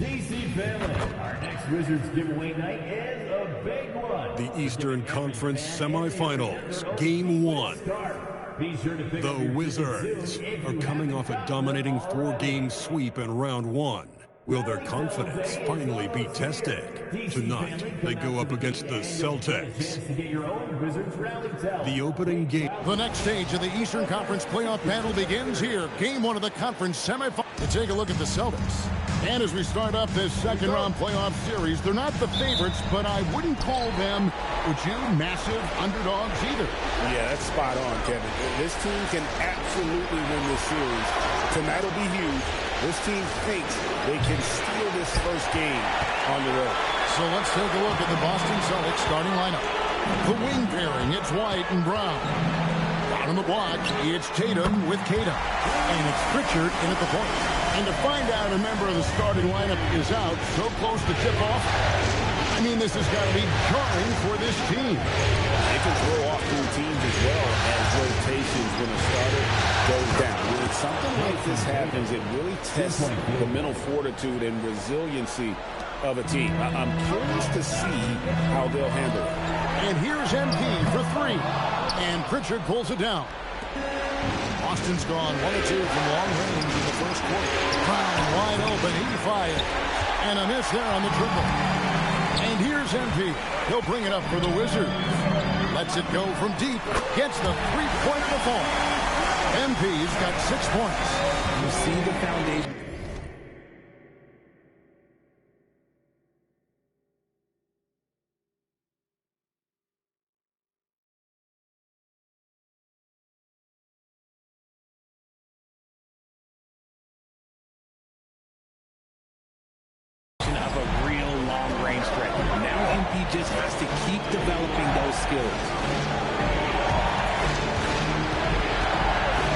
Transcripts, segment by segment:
DC family, our next Wizards giveaway night is a big one. The Eastern Conference semifinals, Game 1. The Wizards are coming off a dominating 4-game sweep in round 1. Will their confidence finally be tested? Tonight, they go up against the Celtics. The opening game. The next stage of the Eastern Conference playoff battle begins here. Game 1 of the conference semifinal. To take a look at the Celtics. And as we start up this second-round playoff series, they're not the favorites, but I wouldn't call them, would you, massive underdogs either. Yeah, that's spot on, Kevin. This team can absolutely win this series. Tonight will be huge. This team thinks they can steal this first game on the road. So let's take a look at the Boston Celtics starting lineup. The wing pairing, it's White and Brown. Out on the block, it's Tatum with Tatum. And it's Pritchard in at the point. And to find out a member of the starting lineup is out, so close to tip-off, I mean, this has got to be jarring for this team. They can throw off routines as well as rotations when a starter goes down. When something like this happens, it really tests the mental fortitude and resiliency of a team. I'm curious to see how they'll handle it. And here's MP for 3. And Pritchard pulls it down. Boston's gone 1 of 2 from long range in the first quarter. Brown wide open, he fired. And a miss there on the triple. And here's MP. He'll bring it up for the Wizards. Lets it go from deep. Gets the three-pointer to fall. MP's got 6 points. You see the foundation. Of a real long-range threat. Now MP just has to keep developing those skills.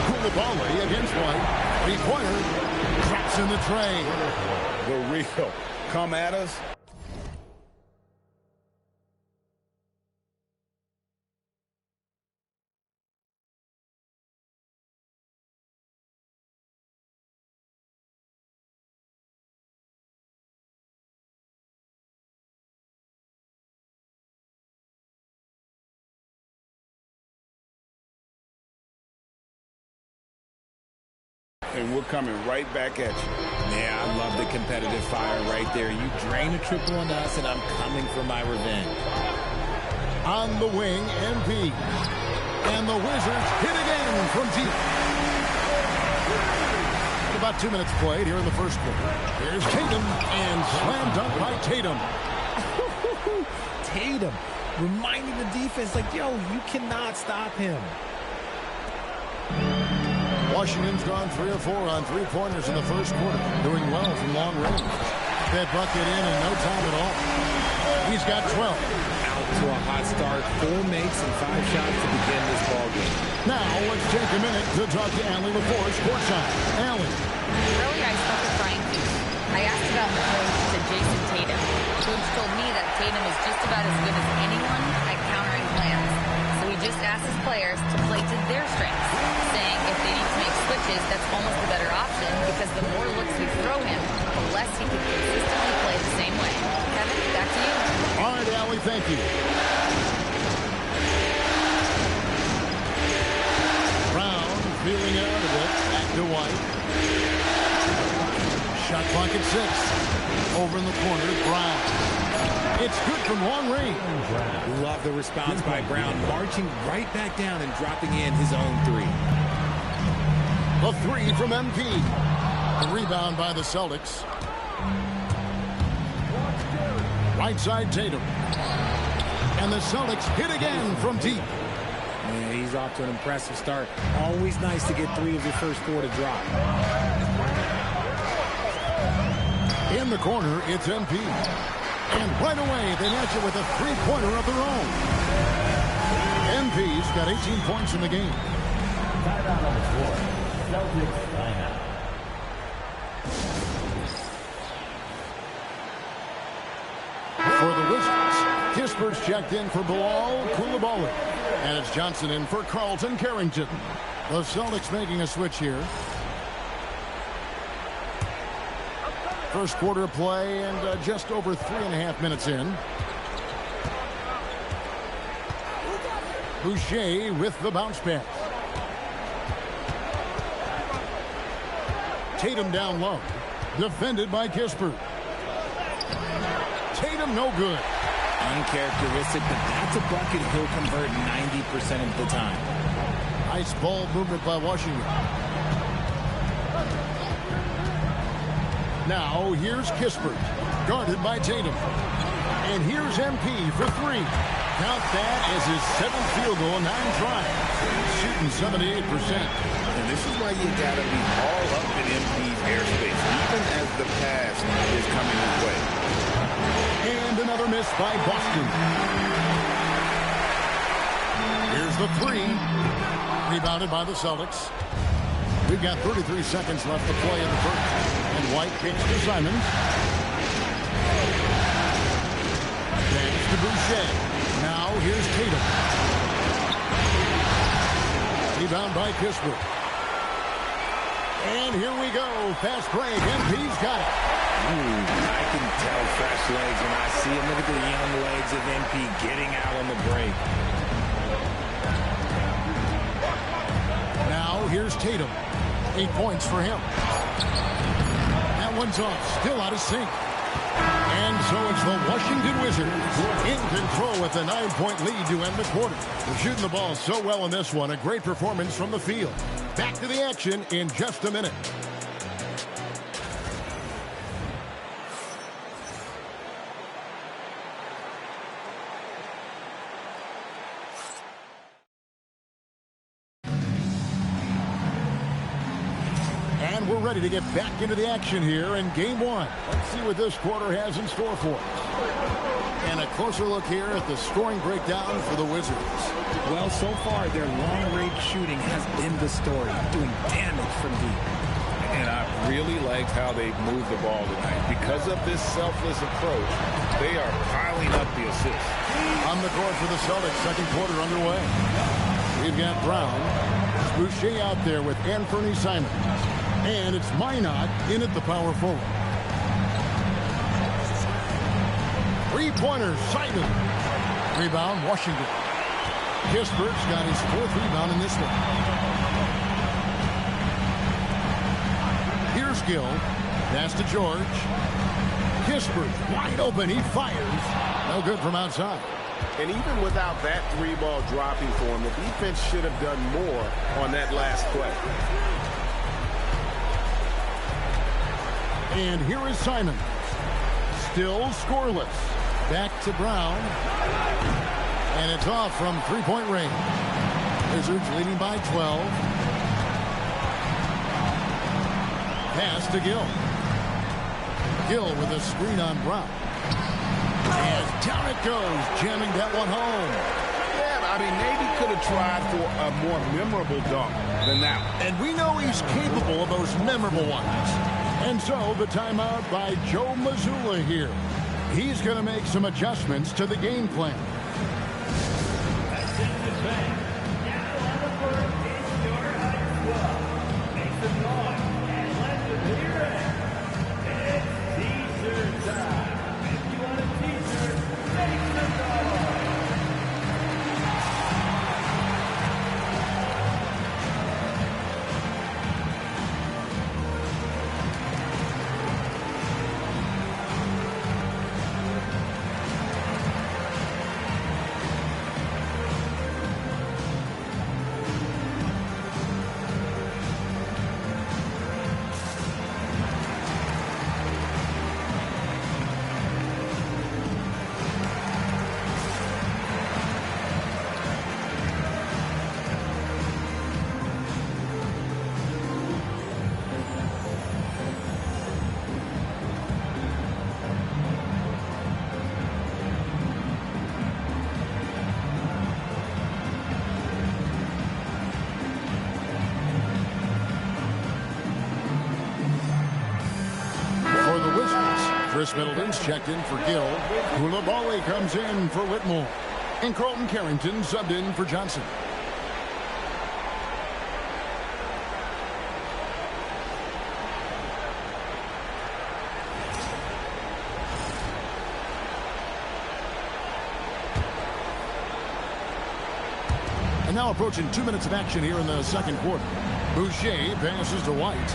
Koulibaly against White. Three-pointer. Drops in the tray. The real. Come at us. And we're coming right back at you. Yeah, I love the competitive fire right there. You drain a triple on us, and I'm coming for my revenge. On the wing, MP. And the Wizards hit again from deep. About 2 minutes played here in the first quarter. Here's Tatum, and slam dunk by Tatum. Tatum reminding the defense, like, yo, you cannot stop him. Washington's gone 3 of 4 on three-pointers in the first quarter, doing well from long range. That bucket in no time at all. He's got 12. Out to a hot start, 4 makes and 5 shots to begin this ballgame. Now let's take a minute to talk to Allie LaForce courtside. Allie. Earlier I spoke with Brian Keith. I asked about the coach to Jason Tatum. Coach told me that Tatum is just about as good as anyone at countering plans. So he just asked his players to play to their strengths, saying if they need to make switches, that's almost a better option because the more looks we throw him, the less he can consistently play the same way. Kevin, back to you. All right, Allie, thank you. Brown feeling out of it. Back to White. Shot clock at 6. Over in the corner, Brown. It's good from long range. Love the response by Brown, marching right back down and dropping in his own 3. The 3 from MP. The rebound by the Celtics. Right side Tatum. And the Celtics hit again from deep. Yeah, he's off to an impressive start. Always nice to get 3 of your first 4 to drop. In the corner, it's MP. And right away, they match it with a three-pointer of their own. MP's got 18 points in the game. Timeout on the floor. Celtics timeout. For the Wizards, Kisper's checked in for Bilal Koulibaly. And it's Johnson in for Carlton Carrington. The Celtics making a switch here. First quarter of play and just over 3.5 minutes in. Boucher with the bounce pass. Tatum down low. Defended by Kispert. Tatum no good. Uncharacteristic, but that's a bucket he'll convert 90% of the time. Nice ball movement by Washington. Now here's Kispert, guarded by Tatum. And here's MP for three. Count that as his 7th field goal, 9 tries. Shooting 78%. And this is why you got to be all up in MP's airspace, even as the pass is coming his way. And another miss by Boston. Here's the three. Rebounded by the Celtics. We've got 33 seconds left to play in the first. And White kicks to Simons. Pass to Boucher. Now here's Tatum. Rebound by Kispert. And here we go. Fast break. MP's got it. I can tell fresh legs when I see him. Look at the young legs of MP getting out on the break. Now here's Tatum. 8 points for him. That one's off. Still out of sync. And so it's the Washington Wizards in control with a 9-point lead to end the quarter. They're shooting the ball so well in this one. A great performance from the field. Back to the action in just a minute. And we're ready to get back into the action here in game one. Let's see what this quarter has in store for us. And a closer look here at the scoring breakdown for the Wizards. Well, so far, their long-range shooting has been the story, doing damage from deep. And I really liked how they moved the ball tonight. Because of this selfless approach, they are piling up the assists. On the court for the Celtics, second quarter underway. We've got Brown. Boucher out there with Anthony Simons. And it's Minot in at the power forward. Three-pointer, Simon. Rebound, Washington. Kispert's got his 4th rebound in this one. Here's Gill. Pass to George. Kispert wide open. He fires. No good from outside. And even without that 3-ball dropping for him, the defense should have done more on that last play. And here is Simon. Still scoreless. Back to Brown. And it's off from 3-point range. Wizards leading by 12. Pass to Gill. Gill with a screen on Brown. And down it goes, jamming that one home. Yeah, I mean, maybe could have tried for a more memorable dunk than that one. And we know he's capable of those memorable ones. And so the timeout by Joe Mazzulla here. He's going to make some adjustments to the game plan. Chris Middleton's checked in for Gill. Koulibaly comes in for Whitmore. And Carlton Carrington subbed in for Johnson. now approaching 2 minutes of action here in the second quarter. Boucher passes to White.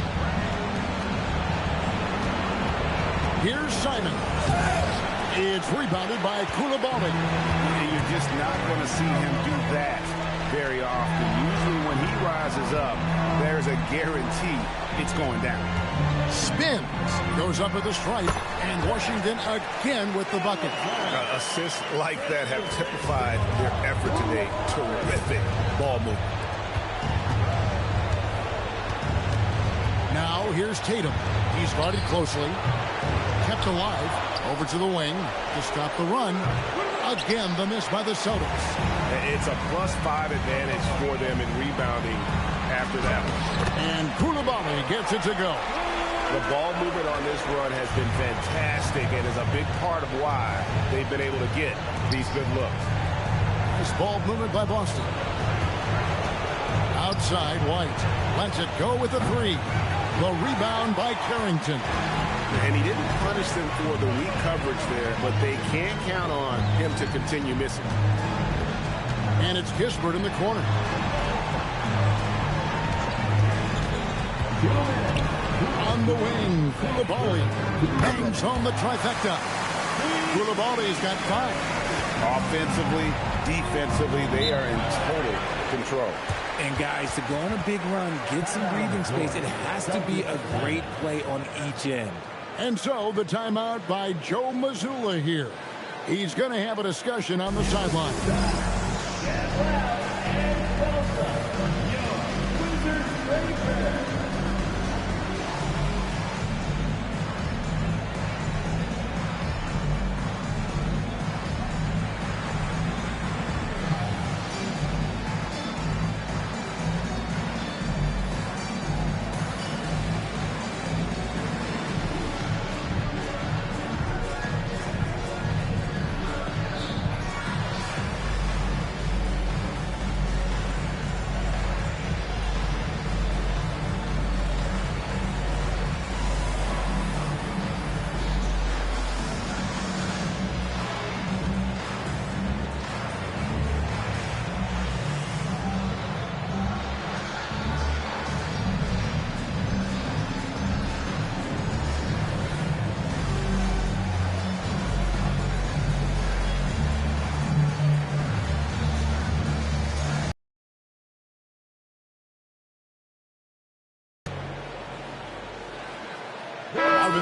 Here's Simon. It's rebounded by Koulibaly. You're just not going to see him do that very often. Usually when he rises up, there's a guarantee it's going down. Spins. Goes up with the stripe. And Washington again with the bucket. Assists like that have typified their effort today. Terrific ball movement. Now here's Tatum. He's guarded closely. Kept alive. Over to the wing to stop the run. Again, the miss by the Celtics. It's a +5 advantage for them in rebounding after that one. And Koulibaly gets it to go. The ball movement on this run has been fantastic and is a big part of why they've been able to get these good looks. Nice ball movement by Boston. Outside, White lets it go with a three. The rebound by Carrington. And he didn't punish them for the weak coverage there, but they can't count on him to continue missing. And it's Kispert in the corner. On the wing, Koulibaly bangs home the trifecta. Koulibaly's got 5. Offensively, defensively, they are in total control. And guys, to go on a big run, get some breathing space, it has to be a great play on each end. And so the timeout by Joe Mazzulla here. He's going to have a discussion on the sideline.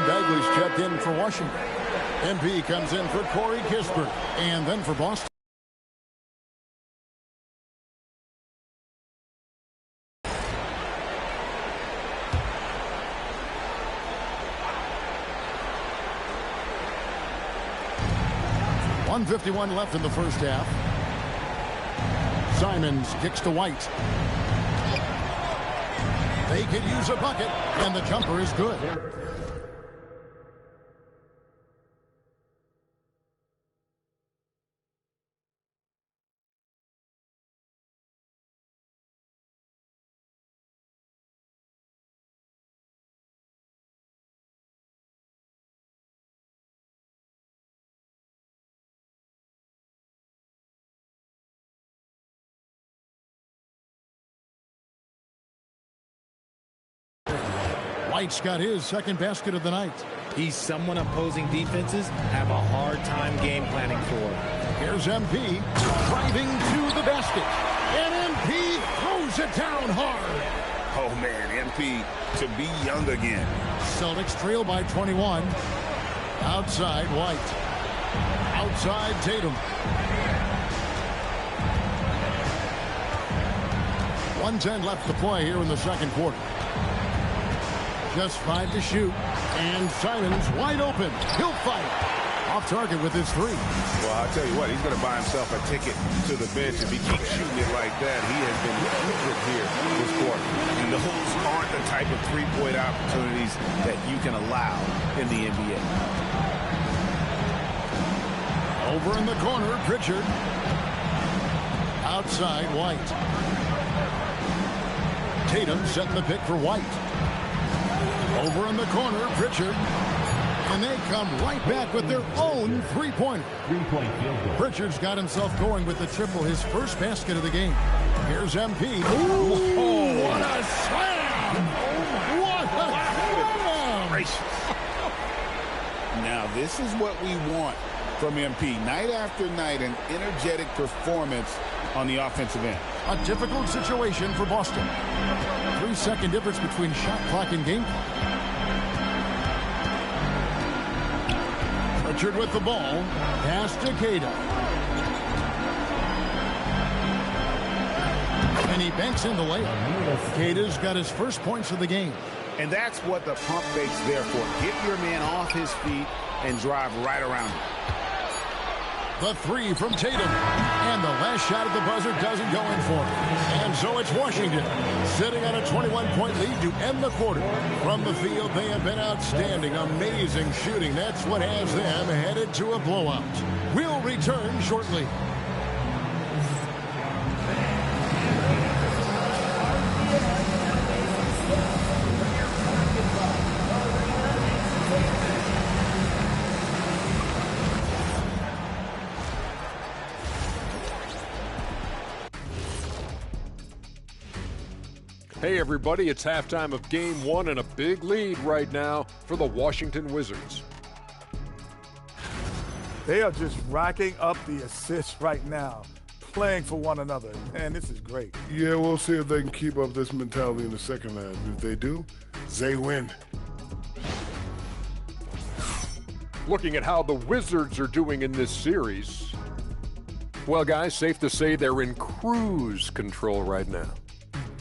Bagley's checked in for Washington. MP comes in for Corey Kispert. And then for Boston. .151 left in the first half. Simons kicks to White. They could use a bucket, and the jumper is good. White's got his second basket of the night. He's someone opposing defenses have a hard time game planning for. Here's MP driving to the basket. And MP throws it down hard. Oh, man, MP to be young again. Celtics trail by 21. Outside, White. Outside, Tatum. 1:10 left to play here in the second quarter. Just 5 to shoot. And Simons wide open. He'll fight. Off target with his three. Well, I'll tell you what, he's going to buy himself a ticket to the bench. If he keeps shooting it like that, he has been putrid here this quarter. And those aren't the type of three-point opportunities that you can allow in the NBA. Over in the corner, Pritchard. Outside, White. Tatum setting the pick for White. Over in the corner, Pritchard. And they come right back with their own three-pointer. Three-point field goal. Pritchard's got himself going with the triple, his first basket of the game. Here's MP. Ooh, What a slam! What a slam! Gracious. Now, this is what we want from MP. Night after night, an energetic performance on the offensive end. A difficult situation for Boston. 3-second difference between shot clock and game clock. Pritchard with the ball. Pass to Cato. And he banks in the layup. Cato's got his first points of the game. And that's what the pump fake's there for. Get your man off his feet and drive right around him. The three from Tatum. And the last shot at the buzzer doesn't go in for him. And so it's Washington sitting on a 21-point lead to end the quarter. From the field, they have been outstanding. Amazing shooting. That's what has them headed to a blowout. We'll return shortly. Hey everybody, it's halftime of game one and a big lead right now for the Washington Wizards. They are just racking up the assists right now, playing for one another. Man, this is great. Yeah, we'll see if they can keep up this mentality in the second half. If they do, they win. Looking at how the Wizards are doing in this series, well guys, safe to say they're in cruise control right now.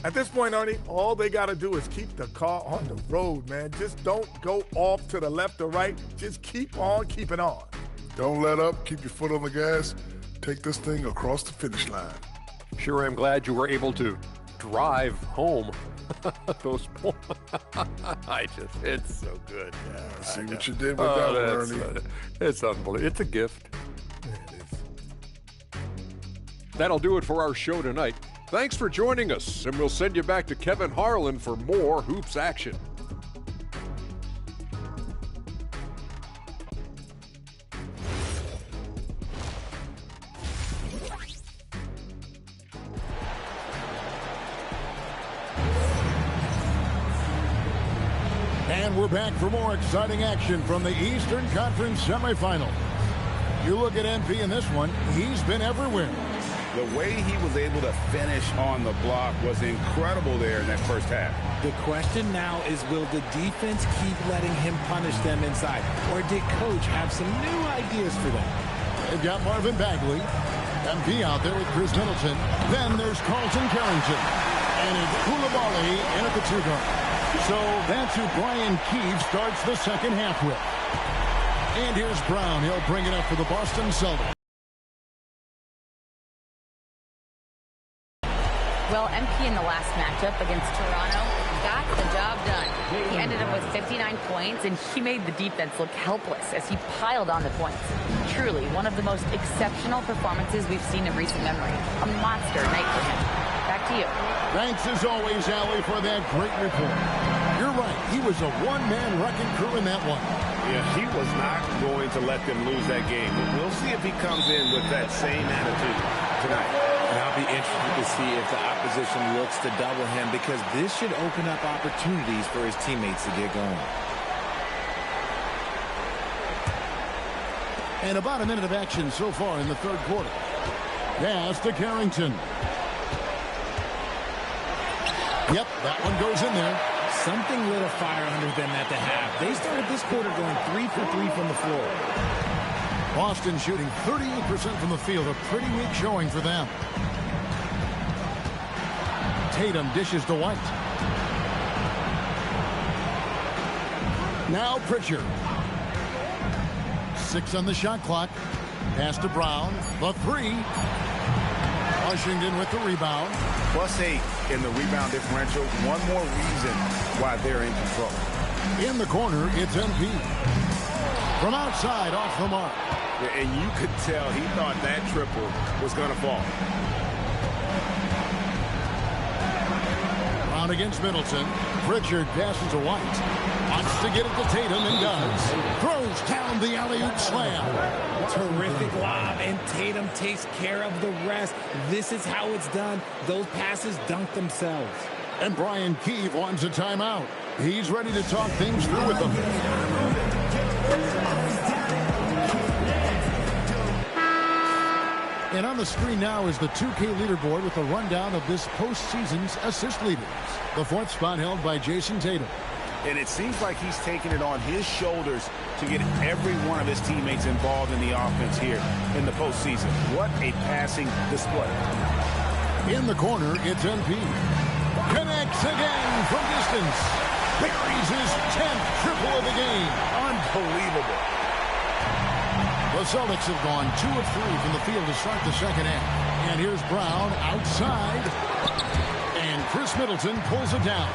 At this point, Ernie, all they got to do is keep the car on the road, man. Just don't go off to the left or right. Just keep on keeping on. Don't let up. Keep your foot on the gas. Take this thing across the finish line. Sure, I'm glad you were able to drive home those points. It's so good. Yeah, I see what you did with that one, Ernie. It's unbelievable. It's a gift. Yeah, it is. That'll do it for our show tonight. Thanks for joining us, and we'll send you back to Kevin Harlan for more hoops action. And we're back for more exciting action from the Eastern Conference semifinal. You look at MP in this one, he's been everywhere. The way he was able to finish on the block was incredible there in that first half. The question now is, will the defense keep letting him punish them inside? Or did Coach have some new ideas for them? They've got Marvin Bagley. MP out there with Chris Middleton. Then there's Carlton Carrington. And it's Koulibaly in at the two guard. So that's who Brian Keefe starts the second half with. And here's Brown. He'll bring it up for the Boston Celtics. Well, MP in the last matchup against Toronto got the job done. He ended up with 59 points, and he made the defense look helpless as he piled on the points. Truly, one of the most exceptional performances we've seen in recent memory. A monster night for him. Back to you. Thanks as always, Allie, for that great report. You're right. He was a one-man wrecking crew in that one. Yeah, he was not going to let them lose that game. But we'll see if he comes in with that same attitude tonight. And I'll be interested to see if the opposition looks to double him, because this should open up opportunities for his teammates to get going. And about a minute of action so far in the third quarter. Pass to Carrington. Yep, that one goes in there. Something lit a fire under them at the half. They started this quarter going 3 for 3 from the floor. Boston shooting 38% from the field. A pretty weak showing for them. Tatum dishes to White. Now Pritchard. 6 on the shot clock. Pass to Brown. The three. Washington with the rebound. +8 in the rebound differential. One more reason why they're in control. In the corner, it's MP. From outside, off the mark. Yeah, and you could tell he thought that triple was going to fall. Brown Brown against Middleton. Pritchard passes to White. Wants to get it to Tatum and does. Throws down the alley-oop slam. Terrific lob, and Tatum takes care of the rest. This is how it's done. Those passes dunk themselves. And Brian Keefe wants a timeout. He's ready to talk things through with them. And on the screen now is the 2K leaderboard with a rundown of this postseason's assist leaders. The fourth spot held by Jason Tatum. And it seems like he's taking it on his shoulders to get every one of his teammates involved in the offense here in the postseason. What a passing display. In the corner, it's MP. Connects again from distance. Buries his 10th triple of the game. Unbelievable. The Celtics have gone 2 of 3 from the field to start the second half. And here's Brown outside. And Chris Middleton pulls it down.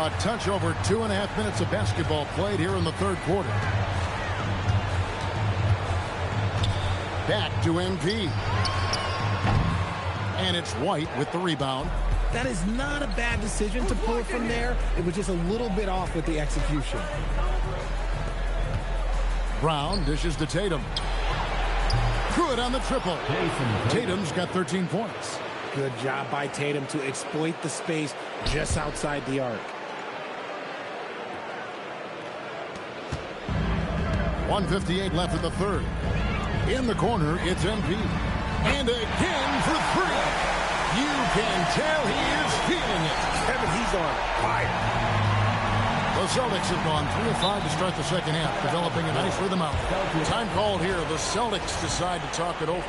A touch over 2.5 minutes of basketball played here in the third quarter. Back to MP. And it's White with the rebound. That is not a bad decision to pull it from there. It was just a little bit off with the execution. Brown dishes to Tatum. Good on the triple. Tatum's got 13 points. Good job by Tatum to exploit the space just outside the arc. 1:58 left in the third. In the corner, it's MP. And again for 3. You can tell he is feeling it. Kevin, he's on fire. The Celtics have gone 3 of 5 to start the second half, developing a nice rhythm out. Time called here. The Celtics decide to talk it over.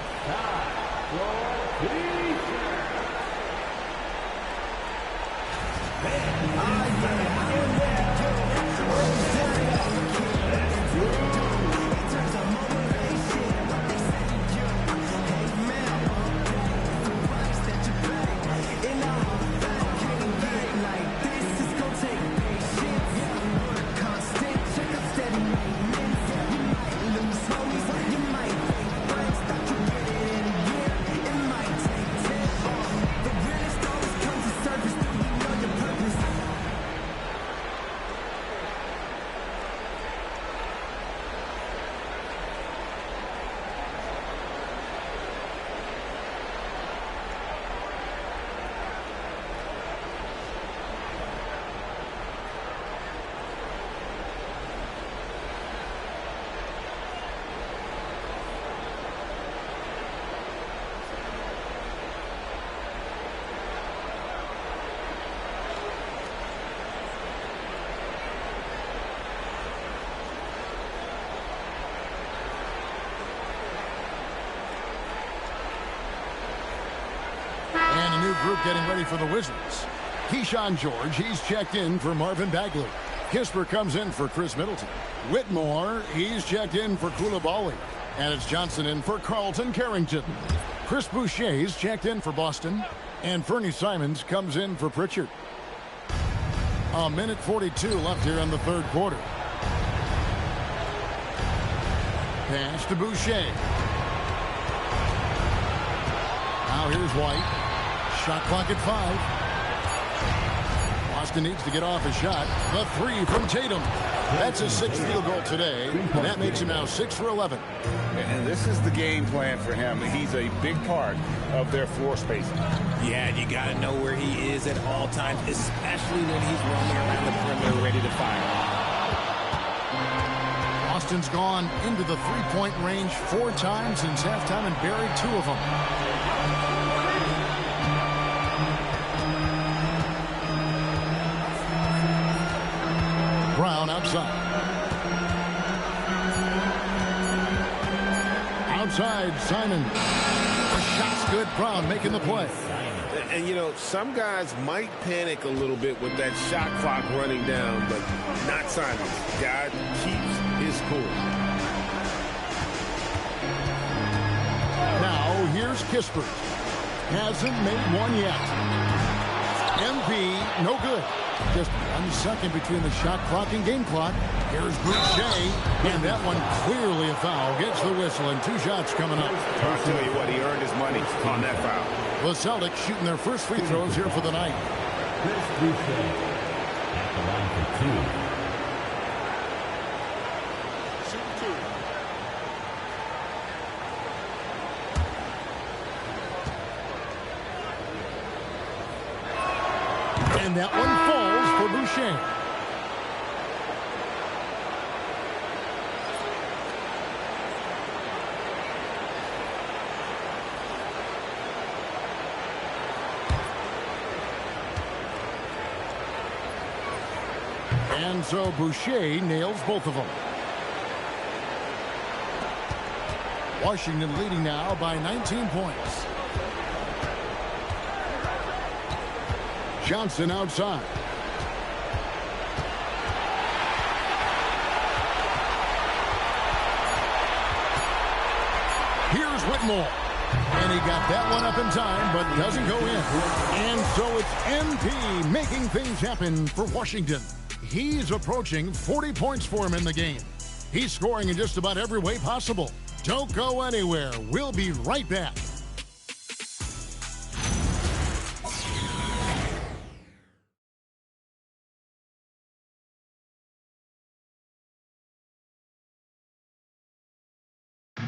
Group getting ready for the Wizards. Keyshawn George, he's checked in for Marvin Bagley. Kisper comes in for Chris Middleton. Whitmore, he's checked in for Koulibaly. And it's Johnson in for Carlton Carrington. Chris Boucher's checked in for Boston. And Fernie Simons comes in for Pritchard. 1:42 left here in the third quarter. Pass to Boucher. Now here's White. Shot clock at 5. Boston needs to get off a shot. The 3 from Tatum. That's his 6th field goal today. And that makes him now 6 for 11. And this is the game plan for him. He's a big part of their floor spacing. Yeah, you got to know where he is at all times, especially when he's roaming around the perimeter ready to fire. Boston's gone into the three-point range 4 times since halftime and buried 2 of them. Brown outside. Outside, Simon. The shot's good. Brown making the play. And, you know, some guys might panic a little bit with that shot clock running down, but not Simon. God keeps his cool. Now, here's Kisper. Hasn't made one yet. MP, no good. Just 1 second between the shot clock and game clock. Here's Boucher, and that one clearly a foul. Gets the whistle, and 2 shots coming up. I'll tell you what, he earned his money on that foul. The Celtics shooting their first free throws here for the night. Chris Boucher at the line for 2. And that one falls for Boucher. And so Boucher nails both of them. Washington leading now by 19 points. Johnson outside. Here's Whitmore. And he got that one up in time, but doesn't go in. And so it's MP making things happen for Washington. He's approaching 40 points for him in the game. He's scoring in just about every way possible. Don't go anywhere. We'll be right back.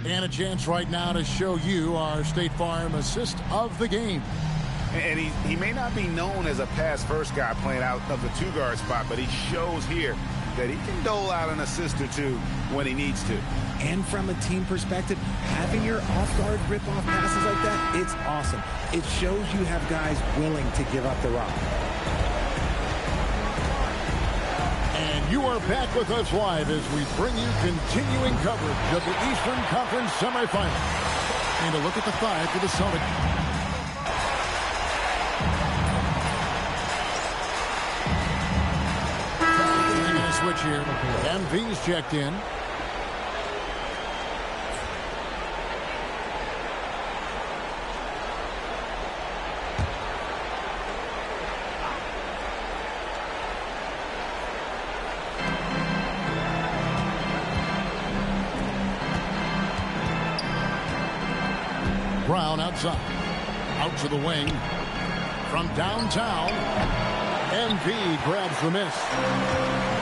And a chance right now to show you our State Farm assist of the game. And he may not be known as a pass-first guy playing out of the 2-guard spot, but he shows here that he can dole out an assist or 2 when he needs to. And from a team perspective, having your off-guard rip-off passes like that, it's awesome. It shows you have guys willing to give up the rock. And you are back with us live as we bring you continuing coverage of the Eastern Conference semifinals. And a look at the 5 for the Celtics. Switch here. MV's checked in. Brown outside. Out to the wing. From downtown. MV grabs the miss.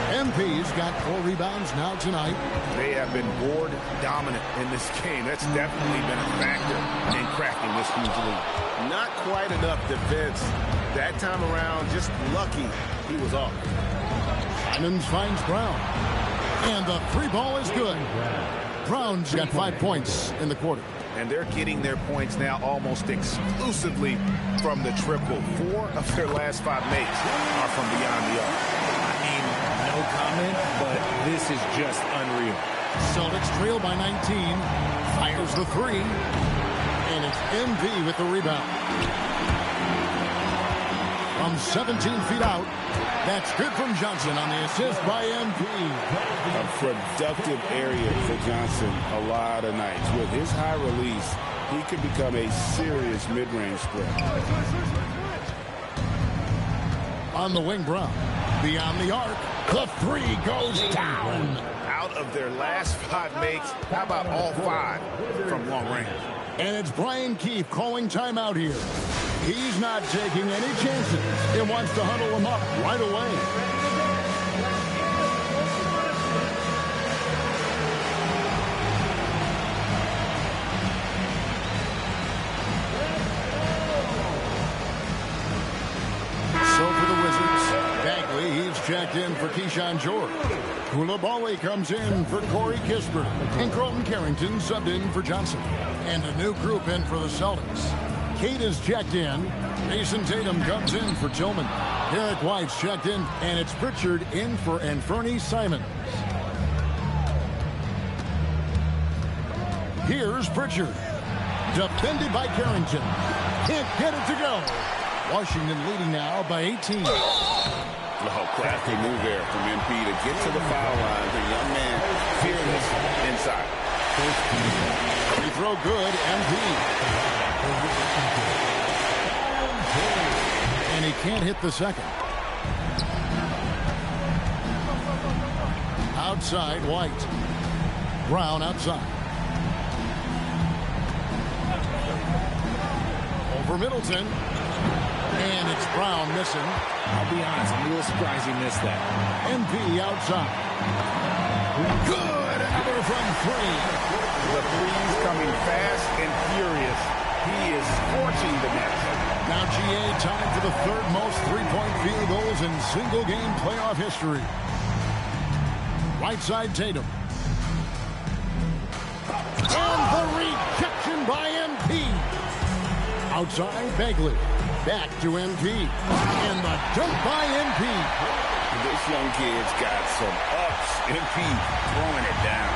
MP's got 4 rebounds now tonight. They have been board dominant in this game. That's definitely been a factor in cracking this huge lead. Not quite enough defense that time around. Just lucky he was off. Simons finds Brown. And the 3 ball is good. Brown's got 5 points in the quarter. And they're getting their points now almost exclusively from the triple. 4 of their last 5 makes are from beyond the arc. No comment, but this is just unreal. Celtics trail by 19. Fires the 3. And it's MV with the rebound. From 17 feet out. That's good from Johnson on the assist by MV. A productive area for Johnson a lot of nights. With his high release, he could become a serious mid-range threat. On the wing, Brown. Beyond the arc. The 3 goes down. Out of their last 5 makes, how about all 5 from long range? And it's Brian Keefe calling timeout here. He's not taking any chances. He wants to huddle them up right away. So for the Wizards, Bagley, he's checked in for Keyshawn George. Koulibaly comes in for Corey Kispert. And Colton Carrington subbed in for Johnson. And a new group in for the Celtics. Kate is checked in. Mason Tatum comes in for Tillman. Derek White's checked in. And it's Pritchard in for Anferny Simons. Here's Pritchard. Defended by Carrington. Can't get it to go. Washington leading now by 18. Oh, crafty move there from MP to get to the foul line. The young man fearless inside. Free throw good, MP. And he can't hit the second. outside, White. Brown outside. Over Middleton. And it's Brown missing. I'll be honest, I'm a little surprised he missed that. MP outside. Good! Another from three. The threes coming fast and furious. He is scorching the net. Now GA tied for the third most three-point field goals in single-game playoff history. Right side Tatum. And the rejection by MP. Outside Bagley. Back to MP. And the dunk by MP. This young kid's got some ups. MP throwing it down.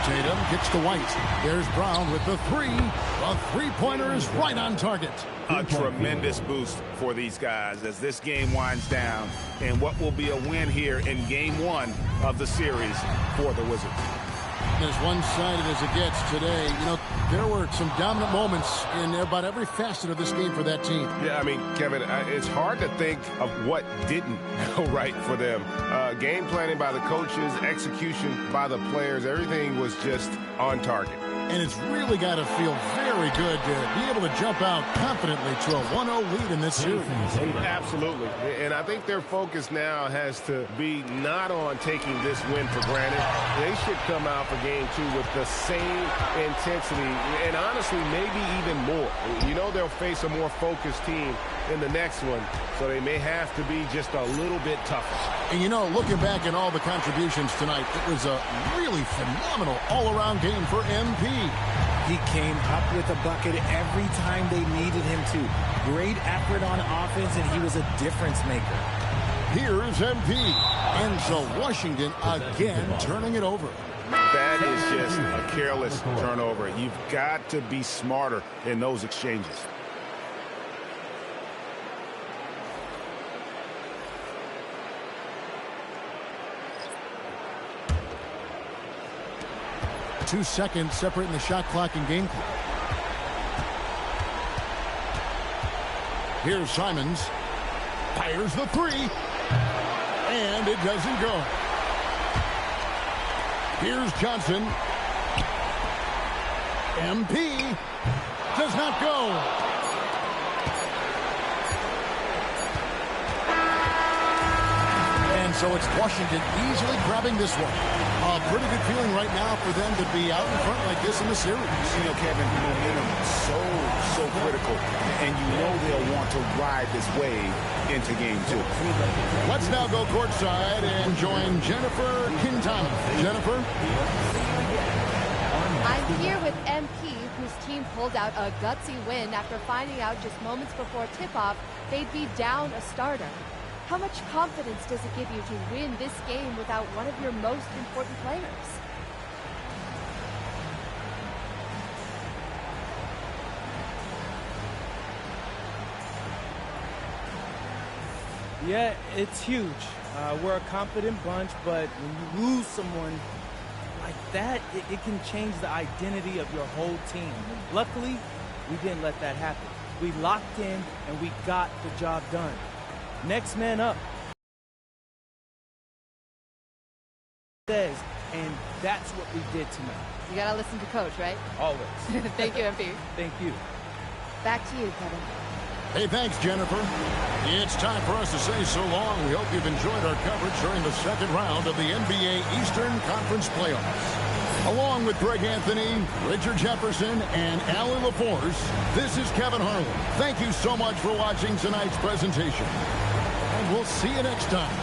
Tatum gets to White. There's Brown with the three. The three-pointer is right on target. A tremendous boost for these guys as this game winds down and what will be a win here in game one of the series for the Wizards. As one-sided as it gets today, you know, there were some dominant moments in about every facet of this game for that team. Yeah, I mean, Kevin, it's hard to think of what didn't go right for them. Game planning by the coaches, execution by the players, everything was just on target. And it's really got to feel very good to be able to jump out confidently to a 1-0 lead in this series. Absolutely. And I think their focus now has to be not on taking this win for granted. They should come out for game two with the same intensity and honestly maybe even more. You know they'll face a more focused team in the next one, so they may have to be just a little bit tougher. And you know, looking back at all the contributions tonight, it was a really phenomenal all-around game for MP. He came up with a bucket every time they needed him to. Great effort on offense, and he was a difference maker. Here's MP. And so Washington again turning it over. That is just a careless turnover. You've got to be smarter in those exchanges. Two seconds separating the shot clock and game clock. Here's Simons. Fires the three. And it doesn't go. Here's Johnson. MP does not go. And so it's Washington easily grabbing this one. A pretty good feeling right now for them to be out in front like this in the series. You know, Kevin, momentum so critical, and you know they'll want to ride this wave into game two. Let's now go courtside and join Jennifer Quintana. Jennifer? I'm here with MP, whose team pulled out a gutsy win after finding out just moments before tip-off they'd be down a starter. How much confidence does it give you to win this game without one of your most important players? Yeah, it's huge. We're a confident bunch, but when you lose someone like that, it can change the identity of your whole team. Luckily, we didn't let that happen. We locked in, and we got the job done. Next man up. And that's what we did tonight. You gotta listen to Coach, right? Always. Thank you, MP. Thank you. Back to you, Kevin. Hey, thanks, Jennifer. It's time for us to say so long. We hope you've enjoyed our coverage during the second round of the NBA Eastern Conference Playoffs. Along with Greg Anthony, Richard Jefferson, and Allie LaForce, this is Kevin Harlan. Thank you so much for watching tonight's presentation. And we'll see you next time.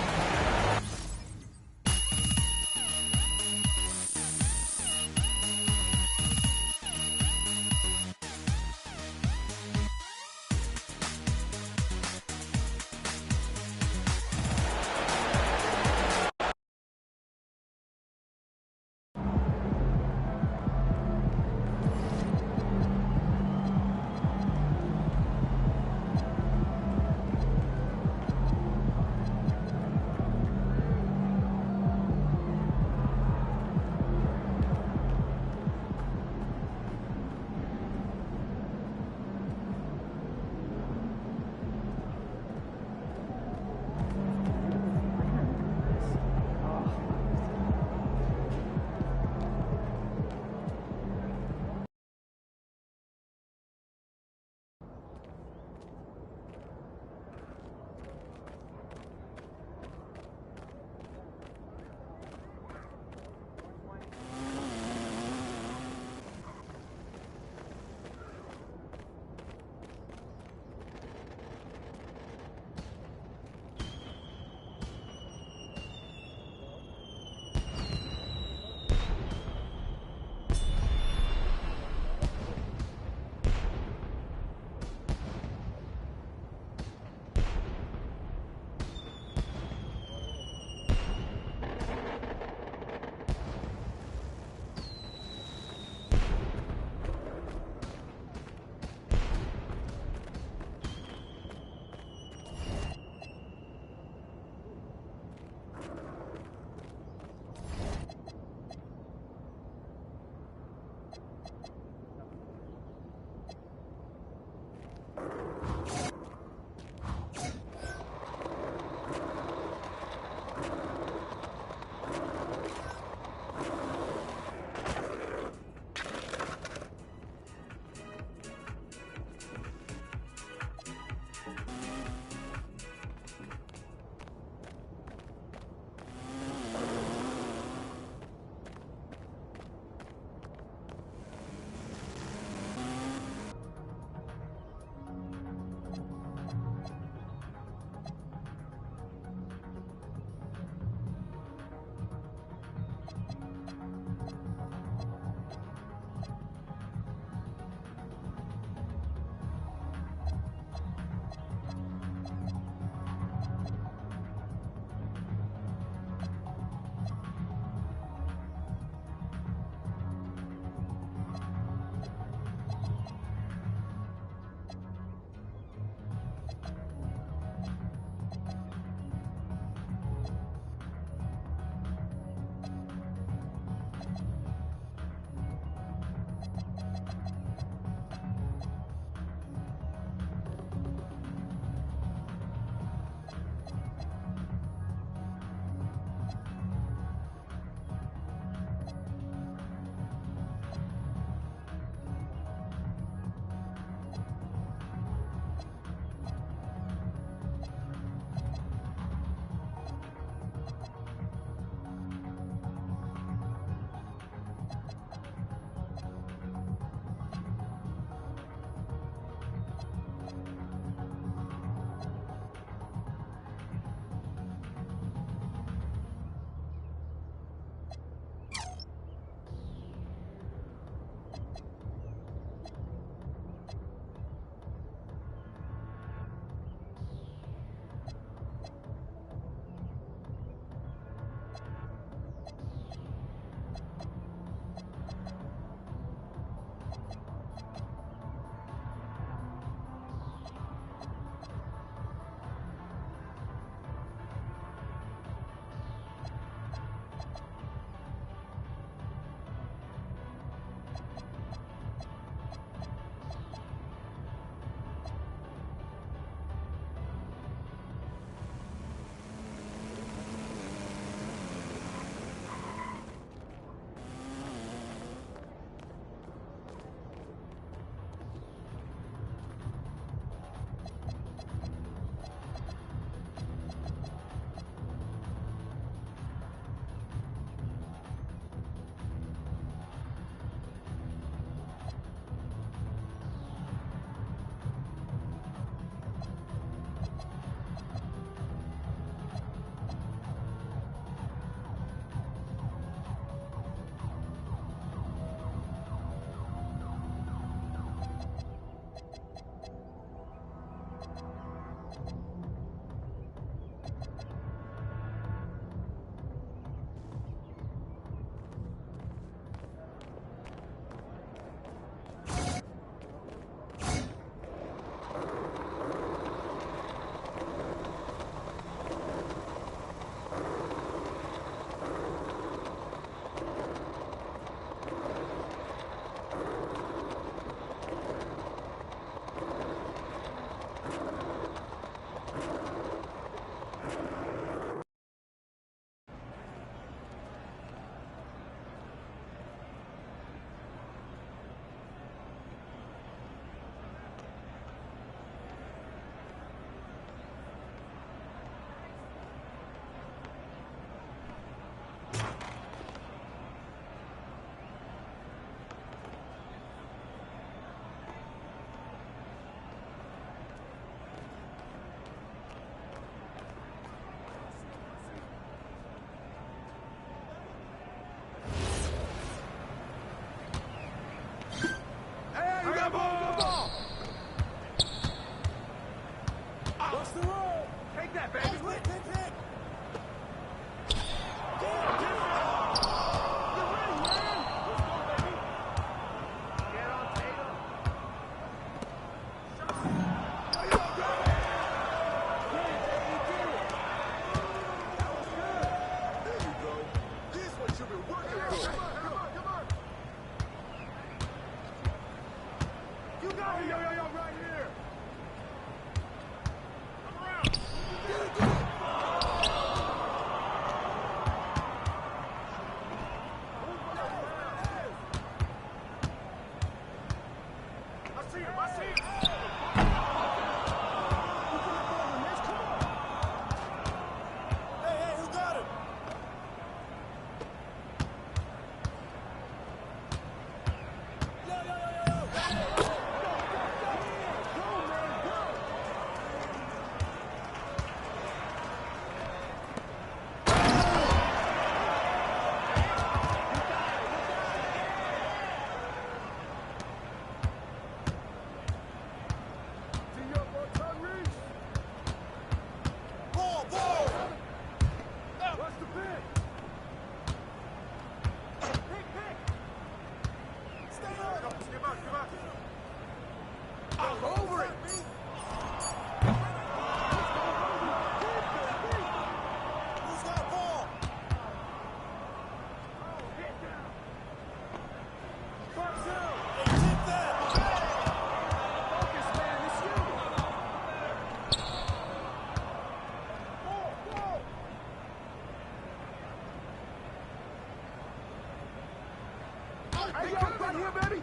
Hey, yo, right here, baby.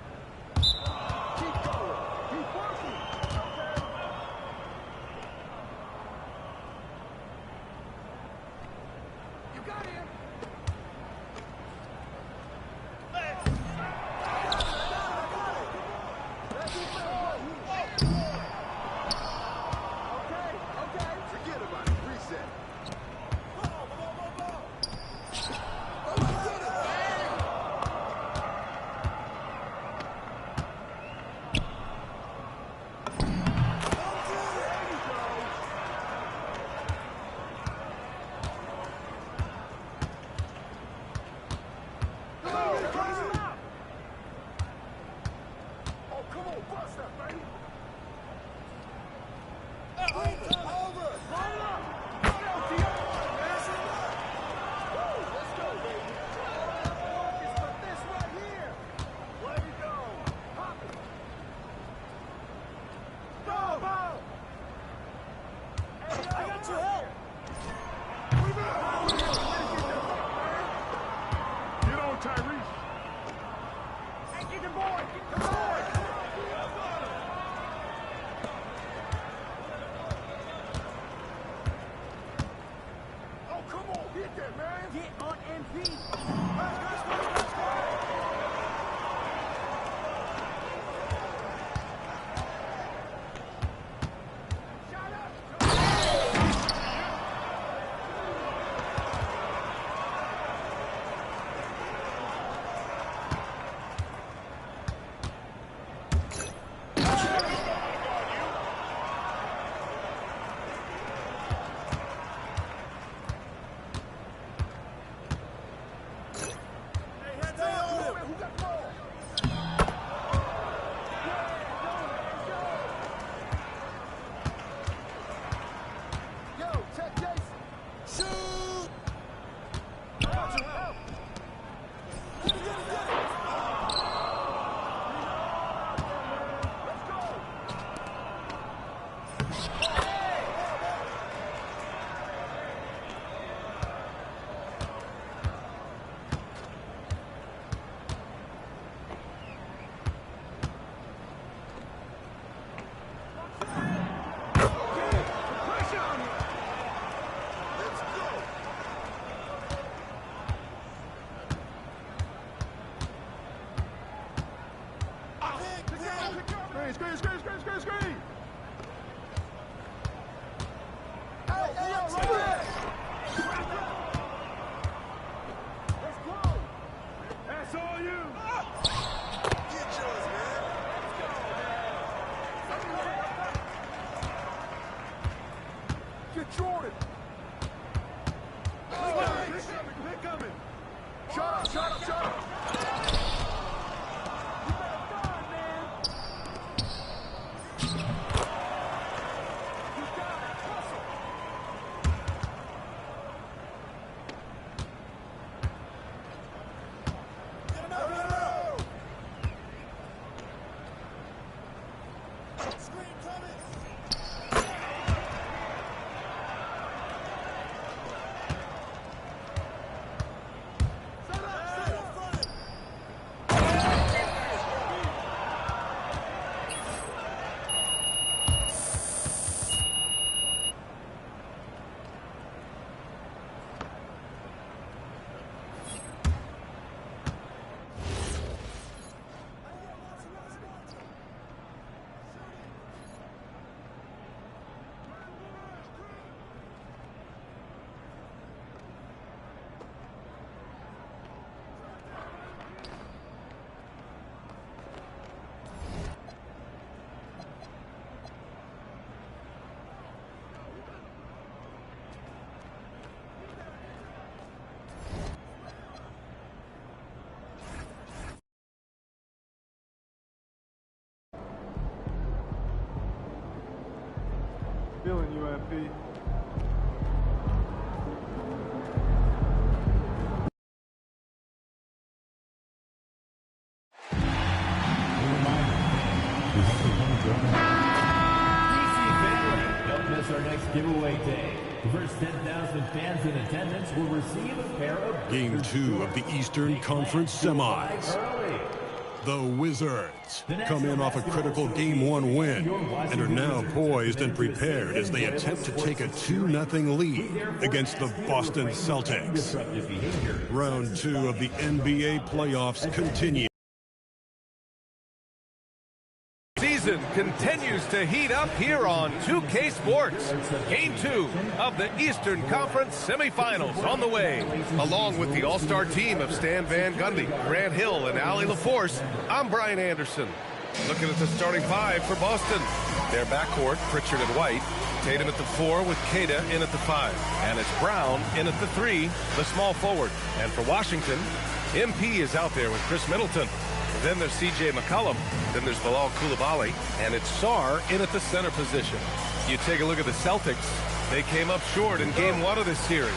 Keep going. Keep working. You got him. Okay, forget about it. Reset. Screen! Hey, yo, right there! Let's go! That's all you! Get yours, man! Let's go, man! Get Jordan! They're coming! Shut up! Feeling you, MP. DC family, don't miss our next giveaway day. The first 10,000 fans in attendance will receive a pair of Game 2 of the Eastern Conference semis. The Wizards come in off a critical Game 1 win and are now poised and prepared as they attempt to take a 2-0 lead against the Boston Celtics. Round 2 of the NBA playoffs continue. Season continues to heat up here on 2K Sports. Game 2 of the Eastern Conference semifinals on the way. Along with the all-star team of Stan Van Gundy, Grant Hill, and Allie LaForce, I'm Brian Anderson. Looking at the starting five for Boston. Their backcourt, Pritchard and White. Tatum at the 4 with Queta in at the 5. And it's Brown in at the 3, the small forward. And for Washington, MP is out there with Chris Middleton. Then there's C.J. McCollum. Then there's Bilal Coulibaly. And it's Sarr in at the center position. You take a look at the Celtics. They came up short in Game 1 of this series.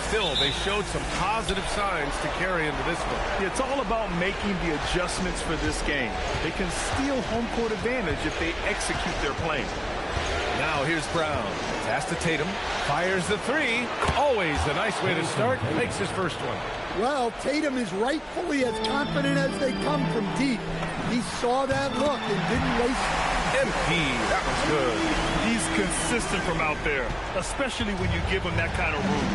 Still, they showed some positive signs to carry into this one. It's all about making the adjustments for this game. They can steal home court advantage if they execute their plan. Now here's Brown. Pass to Tatum. Fires the 3. Always a nice way to start. Makes his first one. Well, Tatum is rightfully as confident as they come from deep. He saw that look and didn't waste it. MP, that was good. He's consistent from out there, especially when you give him that kind of room.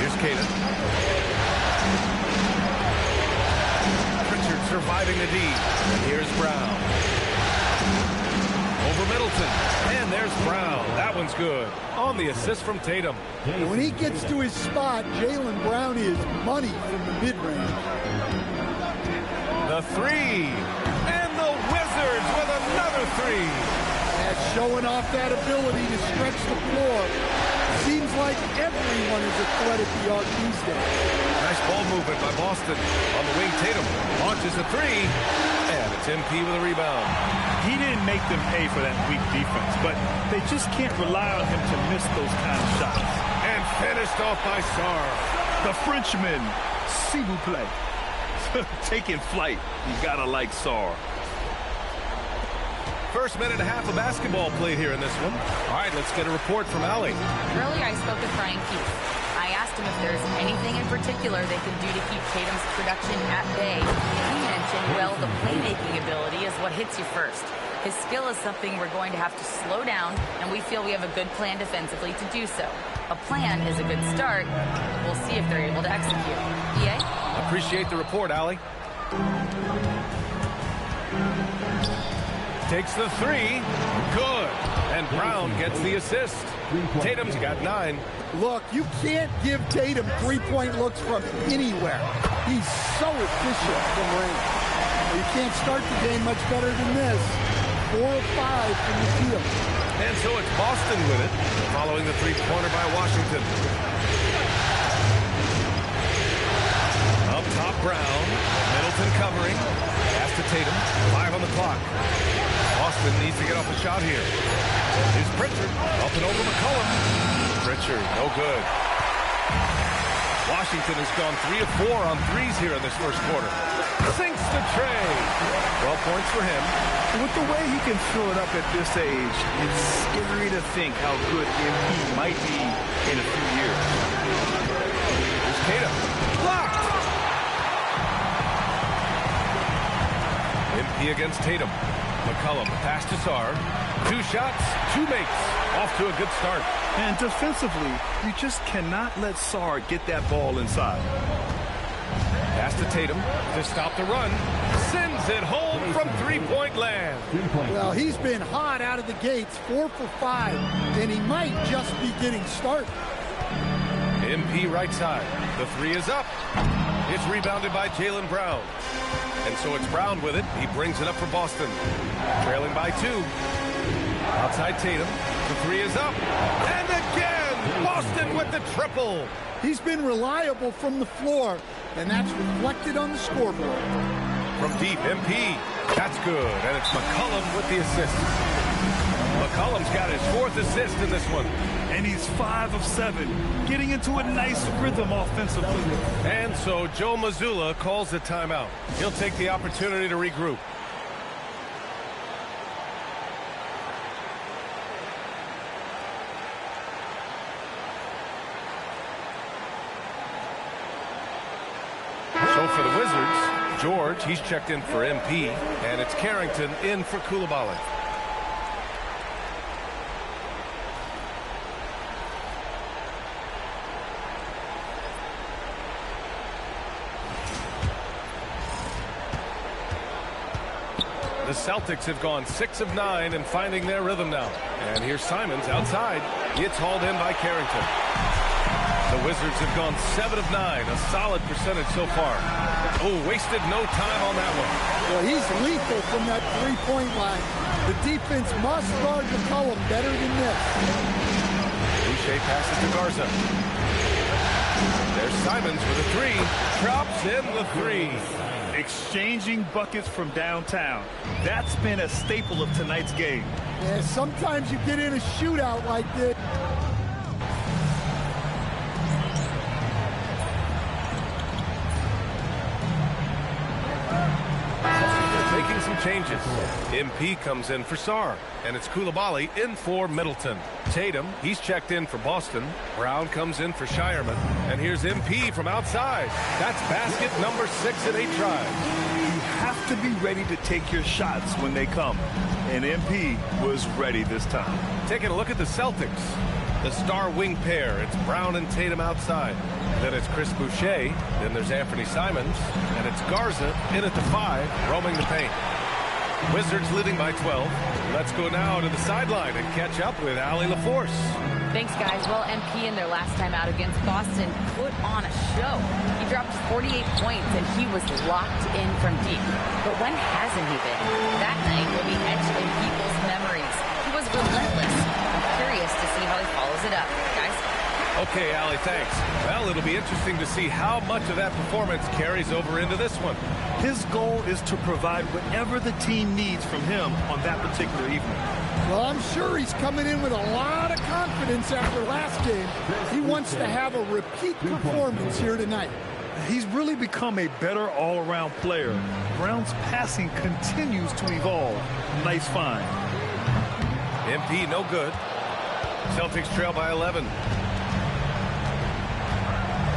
Here's Queta. Pritchard surviving the D. And here's Brown. Over Middleton. And there's Brown. That one's good. On the assist from Tatum. When he gets to his spot, Jaylen Brown is money from the mid-range. The 3. And the Wizards with another 3. Showing off that ability to stretch the floor. Seems like everyone is a threat at the arc these days. Nice ball movement by Boston. On the wing, Tatum launches a 3. And it's MP with a rebound. He didn't make them pay for that weak defense, but they just can't rely on him to miss those kind of shots. And finished off by Sarr. The Frenchman, s'il vous plaît. Taking flight. You gotta like Sarr. First minute and a half of basketball played here in this one. All right, let's get a report from Allie. Earlier, I spoke with Brian Keith. I asked him if there's anything in particular they can do to keep Tatum's production at bay. He mentioned, well, the playmaking ability is what hits you first. His skill is something we're going to have to slow down, and we feel we have a good plan defensively to do so. A plan is a good start. We'll see if they're able to execute. EA? Appreciate the report, Allie. Takes the 3. Good. And Brown gets the assist. Tatum's got 9. Look, you can't give Tatum three-point looks from anywhere. He's so efficient from range. You can't start the game much better than this. 4 of 5 from the field. And so it's Boston with it, following the three-pointer by Washington. Up top, Brown. Middleton covering. Pass to Tatum. 5 on the clock. Boston needs to get off a shot here. Here's Pritchard. Up and over McCollum. Pritchard, no good. Washington has gone 3 of 4 on threes here in this first quarter. Sinks the tray. 12 points for him. With the way he can fill it up at this age, it's scary to think how good MP might be in a few years. Here's Queta. Blocked! MP against Tatum. McCollum, pass to Sarr. 2 shots, 2 makes. Off to a good start. And defensively, you just cannot let Sarr get that ball inside. Pass to Tatum to stop the run. Sends it home from three-point land. Well, he's been hot out of the gates, 4 for 5, and he might just be getting started. MP right side. The 3 is up. It's rebounded by Jaylen Brown. And so it's Brown with it. He brings it up for Boston. Trailing by 2. Outside Tatum. The 3 is up. And again, Boston with the triple. He's been reliable from the floor, and that's reflected on the scoreboard. From deep, MP. That's good. And it's McCollum with the assist. McCollum's got his 4th assist in this one. And he's 5 of 7, getting into a nice rhythm offensively. And so Joe Mazzulla calls the timeout. He'll take the opportunity to regroup. So for the Wizards, George, he's checked in for MP, and it's Carrington in for Coulibaly. The Celtics have gone 6 of 9 and finding their rhythm now. And here's Simons outside. It's hauled in by Carrington. The Wizards have gone 7 of 9, a solid percentage so far. Oh, wasted no time on that one. Well, he's lethal from that three-point line. The defense must guard McCollum better than this. Boucher passes to Garza. There's Simons with a three. Drops in the three. Exchanging buckets from downtown. That's been a staple of tonight's game. Yeah, sometimes you get in a shootout like this. Making some changes. MP comes in for Sarr, and it's Coulibaly in for Middleton. Tatum, he's checked in for Boston. Brown comes in for Shireman, and here's MP from outside. That's basket number 6 in 8 tries. You have to be ready to take your shots when they come, and MP was ready this time. Taking a look at the Celtics. The star wing pair, it's Brown and Tatum outside. Then it's Chris Boucher. Then there's Anthony Simons. And it's Garza in at the 5, roaming the paint. Wizards leading by 12. Let's go now to the sideline and catch up with Allie LaForce. Thanks, guys. Well, MP in their last time out against Boston put on a show. He dropped 48 points, and he was locked in from deep. But when hasn't he been? That night will be etched in people's memories. He was relentless. I'm curious to see how he follows it up, guys. Okay, Allie, thanks. Well, it'll be interesting to see how much of that performance carries over into this one. His goal is to provide whatever the team needs from him on that particular evening. Well, I'm sure he's coming in with a lot of confidence after last game. He wants to have a repeat performance here tonight. He's really become a better all-around player. Brown's passing continues to evolve. Nice find. MP no good. Celtics trail by 11.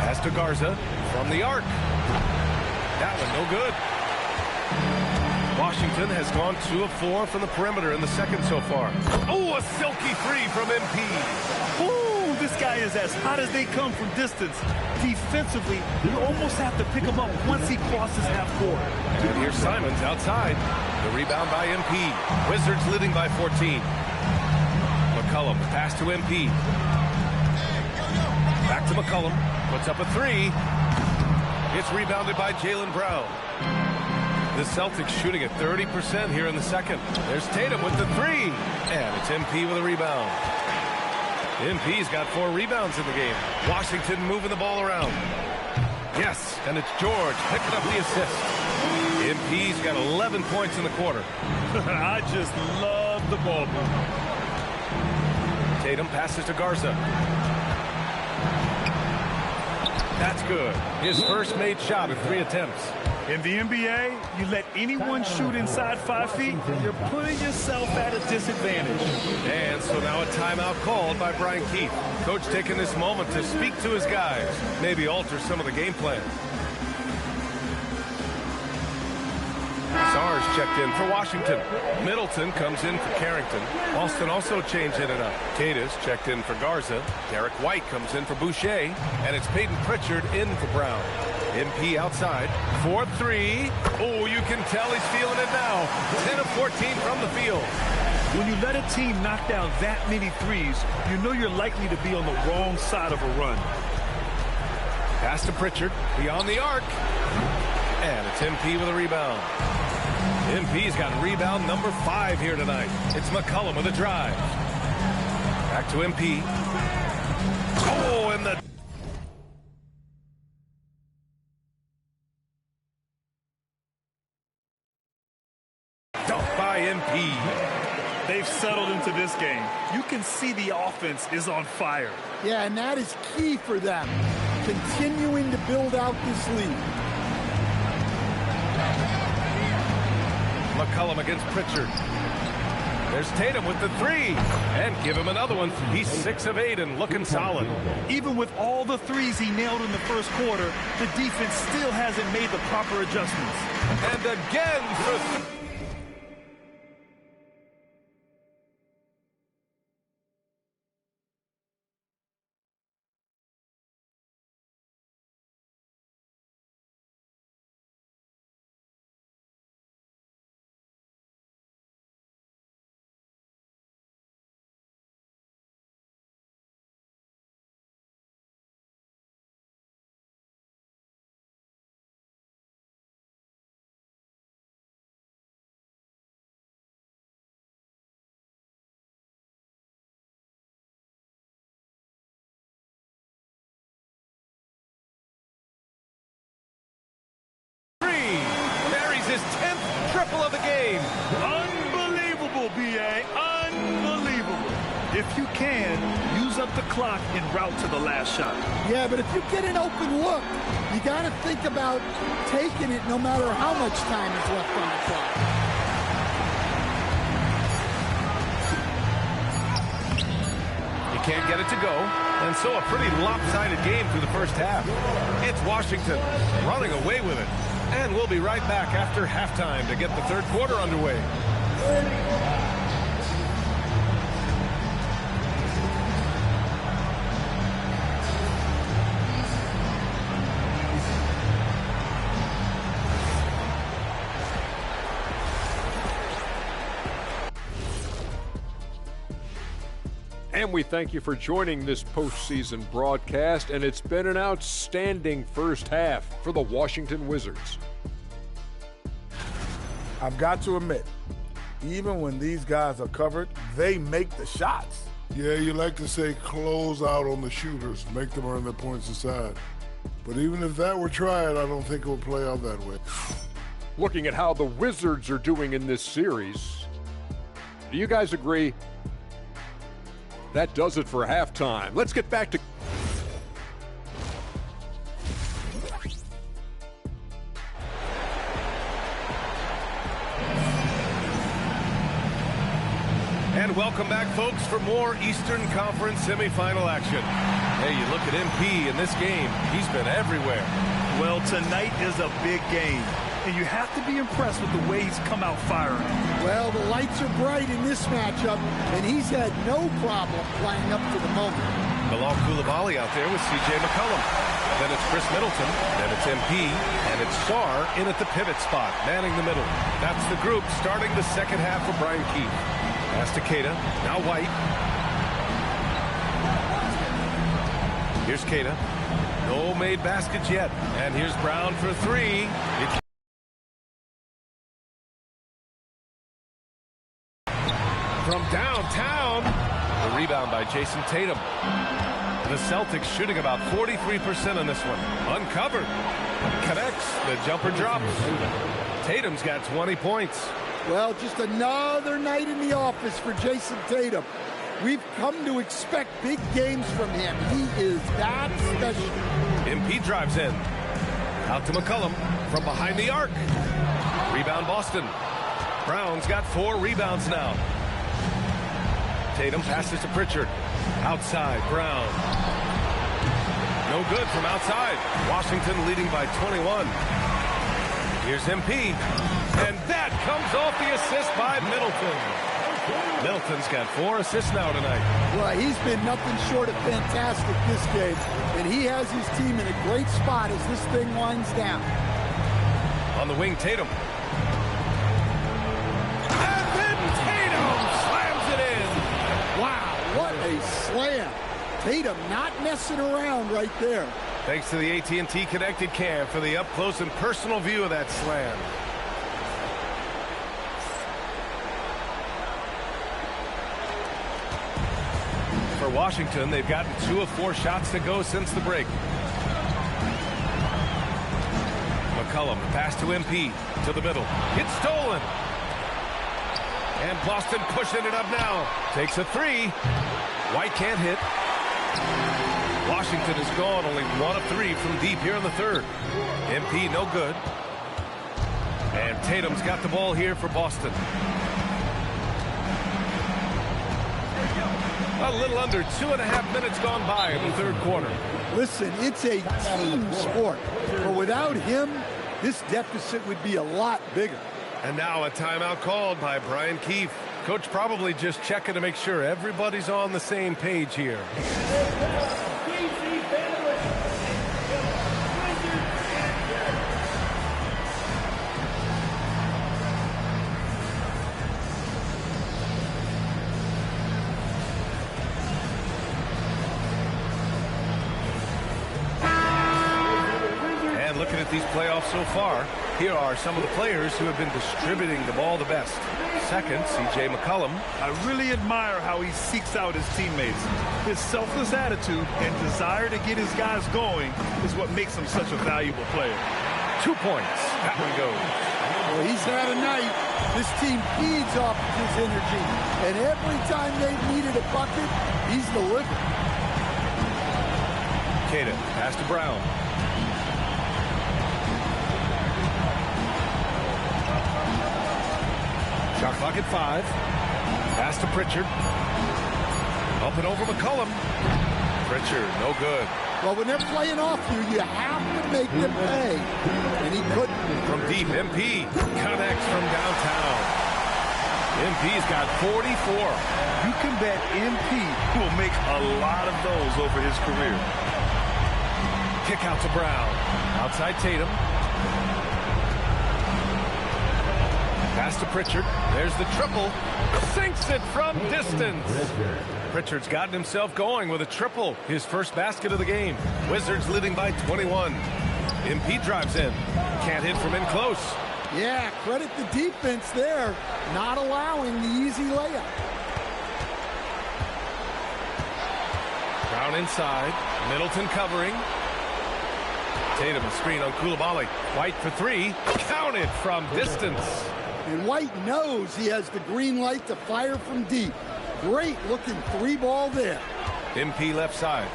Pass to Garza from the arc. That one no good. Washington has gone 2 of 4 from the perimeter in the second so far. Oh, a silky three from MP. Ooh, this guy is as hot as they come from distance. Defensively, you almost have to pick him up once he crosses half court. And here's Simons outside. The rebound by MP. Wizards leading by 14. McCollum, pass to MP. Back to McCollum. Puts up a three. It's rebounded by Jaylen Brown. The Celtics shooting at 30% here in the second. There's Tatum with the three. And it's MP with a rebound. MP's got 4 rebounds in the game. Washington moving the ball around. Yes, and it's George picking up the assist. MP's got 11 points in the quarter. I just love the ball movement. Tatum passes to Garza. That's good. His first made shot in 3 attempts. In the NBA, you let anyone shoot inside 5 feet, you're putting yourself at a disadvantage. And so now a timeout called by Brian Keith. Coach taking this moment to speak to his guys, maybe alter some of the game plan. Sarr's checked in for Washington. Middleton comes in for Carrington. Boston also changed in and out. Tatus checked in for Garza. Derek White comes in for Boucher. And it's Peyton Pritchard in for Brown. MP outside. 4-3. Oh, you can tell he's feeling it now. 10 of 14 from the field. When you let a team knock down that many threes, you know you're likely to be on the wrong side of a run. Pass to Pritchard. Beyond the arc. And it's MP with a rebound. MP's got rebound number 5 here tonight. It's McCollum with a drive. Back to MP. Oh, and the... dunk by MP. They've settled into this game. You can see the offense is on fire. Yeah, and that is key for them. Continuing to build out this lead. McCollum against Pritchard. There's Tatum with the three. And give him another one. He's 6 of 8 and looking solid. Even with all the threes he nailed in the first quarter, the defense still hasn't made the proper adjustments. And again for... his 10th triple of the game. Unbelievable, B.A. Unbelievable. If you can, use up the clock en route to the last shot. Yeah, but if you get an open look, you got to think about taking it no matter how much time is left on the clock. He can't get it to go, and so a pretty lopsided game through the first half. It's Washington running away with it. And we'll be right back after halftime to get the third quarter underway. And we thank you for joining this postseason broadcast, and it's been an outstanding first half for the Washington Wizards. I've got to admit, even when these guys are covered, they make the shots. Yeah, you like to say close out on the shooters, make them earn their points aside. But even if that were tried, I don't think it would play out that way. Looking at how the Wizards are doing in this series, do you guys agree? That does it for halftime. Let's get back to... And welcome back, folks, for more Eastern Conference semifinal action. Hey, you look at MP in this game. He's been everywhere. Well, tonight is a big game, and you have to be impressed with the way he's come out firing. Well, the lights are bright in this matchup, and he's had no problem playing up to the moment. Bilal Coulibaly out there with C.J. McCollum. Then it's Chris Middleton. Then it's MP. And it's Sarr in at the pivot spot, manning the middle. That's the group starting the second half for Brian Keefe. Pass to Keita. Now White. Here's Keita. No made baskets yet. And here's Brown for three. From downtown, the rebound by Jason Tatum. The Celtics shooting about 43% on this one. Uncovered. Connects. The jumper drops. Tatum's got 20 points. Well, just another night in the office for Jason Tatum. We've come to expect big games from him. He is that special. MP drives in. Out to McCollum from behind the arc. Rebound Boston. Brown's got 4 rebounds now. Tatum passes to Pritchard. Outside, Brown. No good from outside. Washington leading by 21. Here's MP. And that comes off the assist by Middleton. Middleton's got 4 assists now tonight. Well, he's been nothing short of fantastic this game. And he has his team in a great spot as this thing winds down. On the wing, Tatum. And then Tatum slams it in. Wow, what a slam. Tatum not messing around right there. Thanks to the AT&T Connected Cam for the up-close and personal view of that slam. For Washington, they've gotten 2 of 4 shots to go since the break. McCollum, pass to MP, to the middle. It's stolen. And Boston pushing it up now. Takes a 3. White can't hit. Washington is gone, only 1 of 3 from deep here in the third. MP no good. And Tatum's got the ball here for Boston. A little under 2.5 minutes gone by in the third quarter. Listen, it's a team sport. But without him, this deficit would be a lot bigger. And now a timeout called by Brian Keefe. Coach probably just checking to make sure everybody's on the same page here. Looking at these playoffs so far, here are some of the players who have been distributing the ball the best. Second, C.J. McCollum. I really admire how he seeks out his teammates. His selfless attitude and desire to get his guys going is what makes him such a valuable player. 2 points. That one goes. Well, he's had a night. This team feeds off of his energy. And every time they've needed a bucket, he's delivered. Tatum, pass to Brown. Shot clock at 5. Pass to Pritchard. Up and over McCollum. Pritchard, no good. Well, when they're playing off you have to make them pay. And he couldn't. From deep, MP connects from downtown. MP's got 44. You can bet MP will make a lot of those over his career. Kick out to Brown. Outside Tatum. Pass to Pritchard. There's the triple. Sinks it from distance. Pritchard's gotten himself going with a triple. His first basket of the game. Wizards leading by 21. MP drives in. Can't hit from in close. Yeah, credit the defense there. Not allowing the easy layup. Brown inside. Middleton covering. Tatum a screen on Coulibaly. White for 3. Counted from distance. And White knows he has the green light to fire from deep. Great looking 3-ball there. MP left side.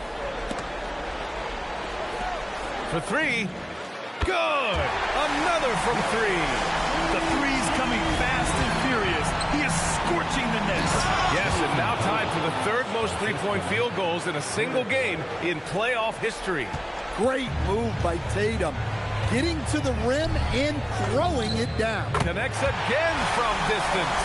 For 3. Good! Another from 3. The three's coming fast and furious. He is scorching the nets. Yes, and now tied for the third most three-point field goals in a single game in playoff history. Great move by Tatum. Getting to the rim and throwing it down. Connects again from distance.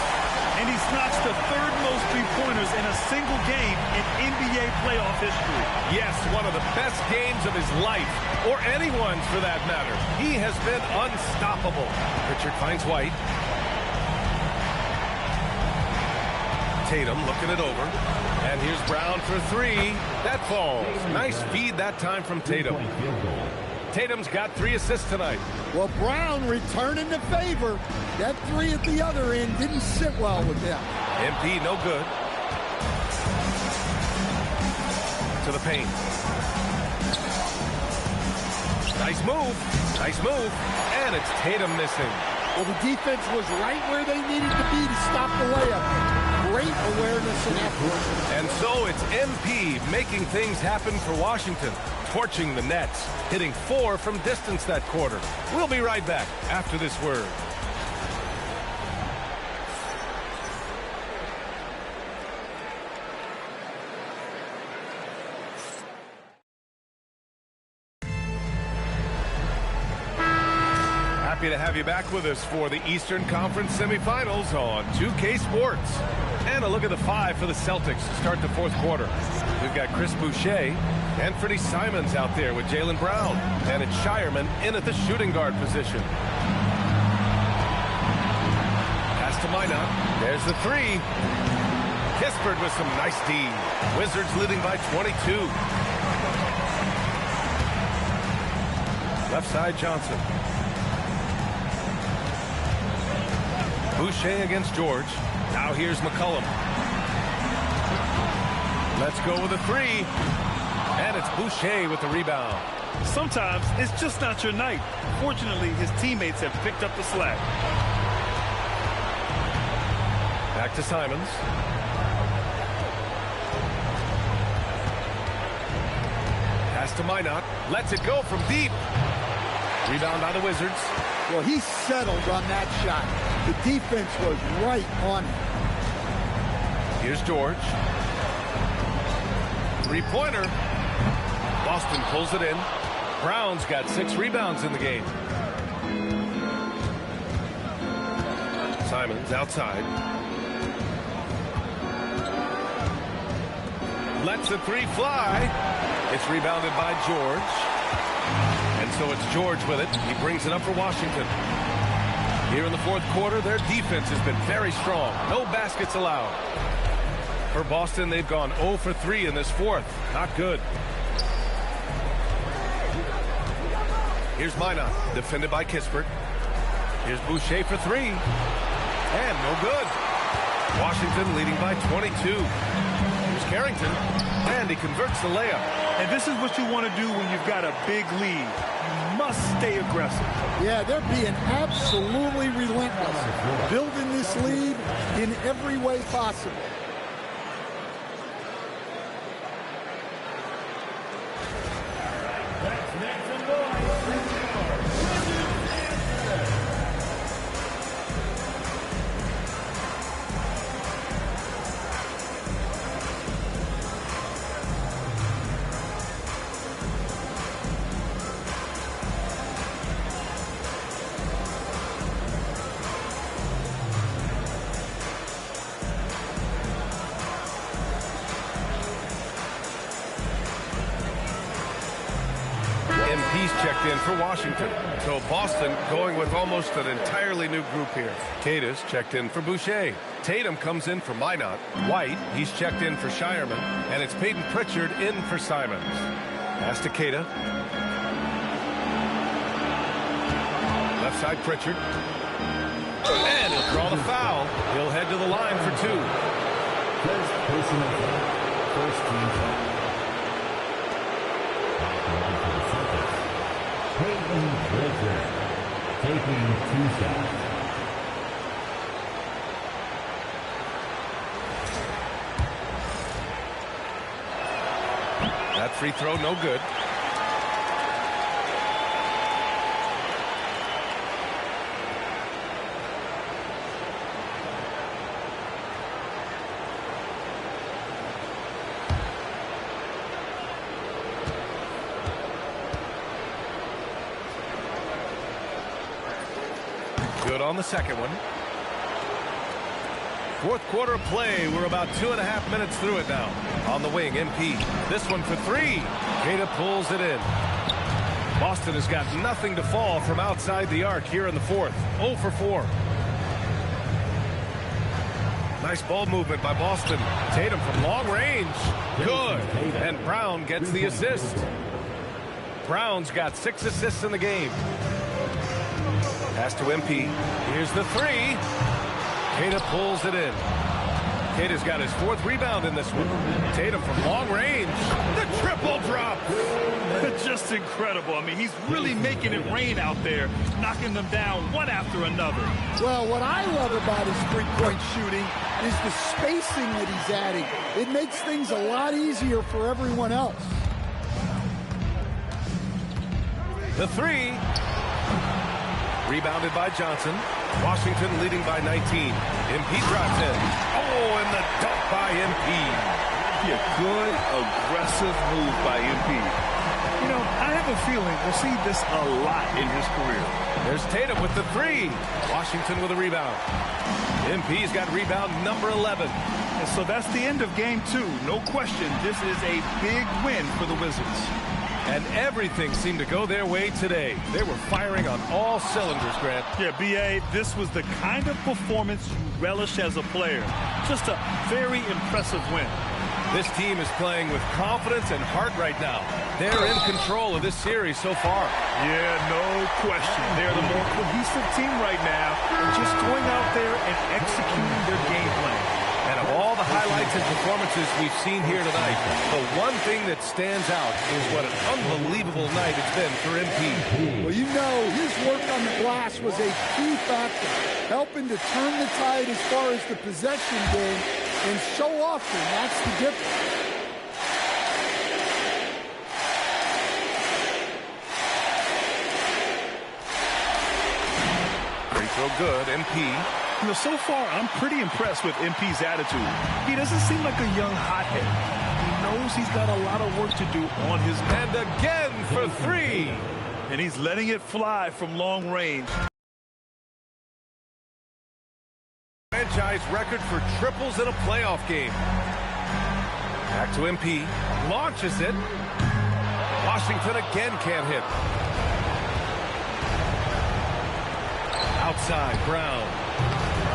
And he's notched the third most three-pointers in a single game in NBA playoff history. Yes, one of the best games of his life, or anyone's for that matter. He has been unstoppable. Pritchard finds White. Tatum looking it over. And here's Brown for 3. That falls. Nice feed that time from Tatum. Tatum's got 3 assists tonight. Well, Brown returning the favor. That 3 at the other end didn't sit well with him. MP no good. To the paint. Nice move. Nice move. And it's Tatum missing. Well, the defense was right where they needed to be to stop the layup. Great awareness and effort. And so it's MP making things happen for Washington. Torching the Nets, hitting 4 from distance that quarter. We'll be right back after this word. Happy to have you back with us for the Eastern Conference semifinals on 2K Sports. And a look at the 5 for the Celtics to start the fourth quarter. We've got Chris Boucher, Anthony Simons out there with Jaylen Brown, and it's Shireman in at the shooting guard position. Pass to Minot. There's the 3. Kispert with some nice D. Wizards leading by 22. Left side Johnson. Boucher against George. Now here's McCollum. Let's go with a 3. And it's Boucher with the rebound. Sometimes it's just not your night. Fortunately, his teammates have picked up the slack. Back to Simons. Pass to Minot. Lets it go from deep. Rebound by the Wizards. Well, he settled on that shot. The defense was right on him. Here's George. three-pointer. Boston pulls it in. Brown's got 6 rebounds in the game. Simons outside. Lets the three fly. It's rebounded by George. And so it's George with it. He brings it up for Washington. Here in the fourth quarter, their defense has been very strong. No baskets allowed. For Boston, they've gone 0 for 3 in this fourth. Not good. Here's Minot, defended by Kispert. Here's Boucher for 3. And no good. Washington leading by 22. Here's Carrington. And he converts the layup. And this is what you want to do when you've got a big lead. You must stay aggressive. Yeah, they're being absolutely relentless. Building this lead in every way possible. MP's checked in for Washington. So Boston going with almost an entirely new group here. Cadis checked in for Boucher. Tatum comes in for Minot. White, he's checked in for Shireman. And it's Peyton Pritchard in for Simons. Pass to Queta. Left side Pritchard. And he'll draw the foul. He'll head to the line for 2. First personal foul. First team foul. Peyton Pritchard taking 2 shots. That free throw no good. Good on the second one. Fourth quarter of play. We're about 2.5 minutes through it now. On the wing, MP. This one for 3. Queta pulls it in. Boston has got nothing to fall from outside the arc here in the fourth. 0 for 4. Nice ball movement by Boston. Tatum from long range. Good. And Brown gets the assist. Brown's got 6 assists in the game. Pass to MP. Here's the 3. Queta pulls it in. Queta's got his 4th rebound in this one. Tatum from long range. The triple drop. Just incredible. I mean, he's really making it rain out there, knocking them down one after another. Well, what I love about his three-point shooting is the spacing that he's adding. It makes things a lot easier for everyone else. The 3. Rebounded by Johnson. Washington leading by 19. MP drops in. Oh, and the dunk by MP. Yeah, good, aggressive move by MP. You know, I have a feeling we'll see this a lot in his career. There's Tatum with the 3. Washington with a rebound. MP's got rebound number 11. And so that's the end of game 2. No question, this is a big win for the Wizards. And everything seemed to go their way today. They were firing on all cylinders, Grant. Yeah, B.A., this was the kind of performance you relish as a player. Just a very impressive win. This team is playing with confidence and heart right now. They're in control of this series so far. Yeah, no question. They're the more cohesive team right now, just going out there and executing their game plan. And of all the highlights and performances we've seen here tonight, the one thing that stands out is what an unbelievable night it's been for MP. Well, you know, his work on the glass was a key factor, helping to turn the tide as far as the possession game, and so often that's the difference. Free throw good, MP. You know, so far, I'm pretty impressed with MP's attitude. He doesn't seem like a young hothead. He knows knows he's got a lot of work to do on his... And again for three. And he's letting it fly from long range. Franchise record for triples in a playoff game. Back to MP. Launches it. Washington again can't hit. Outside, Brown.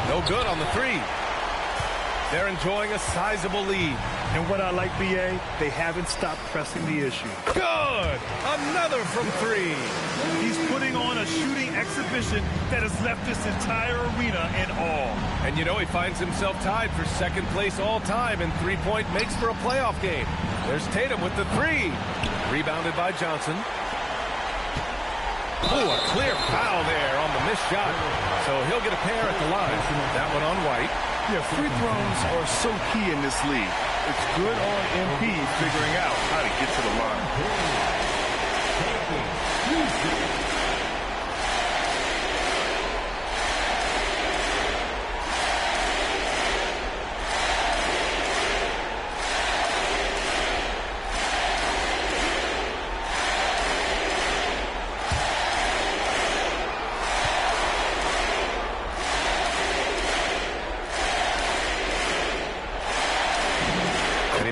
No good on the three. They're enjoying a sizable lead. And what I like, BA, they haven't stopped pressing the issue. Good! Another from three. He's putting on a shooting exhibition that has left this entire arena in awe. And you know he finds himself tied for second place all time in three-point makes for a playoff game. There's Tatum with the three. Rebounded by Johnson. Oh, a clear foul there on the missed shot. So he'll get a pair at the line. That one on White. Yeah, free throws are so key in this league. It's good on MP figuring out how to get to the line.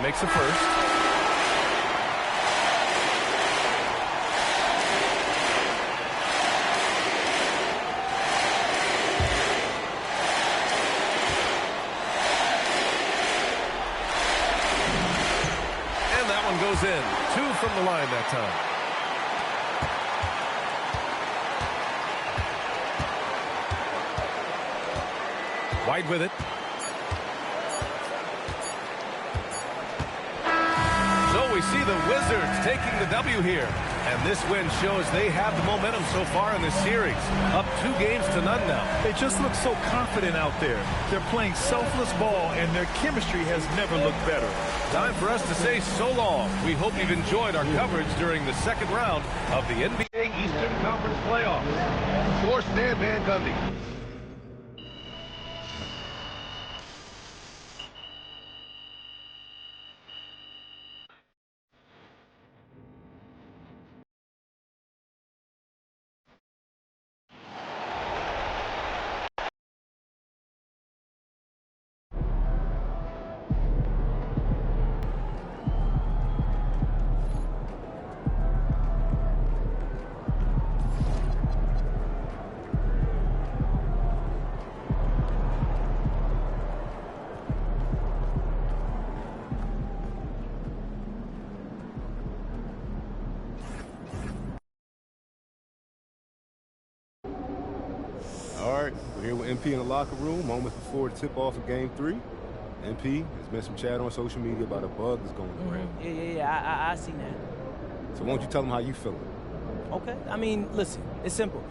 Makes the first. And that one goes in. Two from the line that time. White with it. We see the Wizards taking the W here. And this win shows they have the momentum so far in this series. Up 2 games to none now. They just look so confident out there. They're playing selfless ball, and their chemistry has never looked better. Time for us to say so long. We hope you've enjoyed our coverage during the second round of the NBA Eastern Conference Playoffs. For Stan Van Gundy. All right, we're here with MP in the locker room, moments before the tip-off of Game 3. MP, there's been some chat on social media about a bug that's going around. Yeah, I seen that. So why don't you tell them how you feeling? Okay, I mean, listen, it's simple.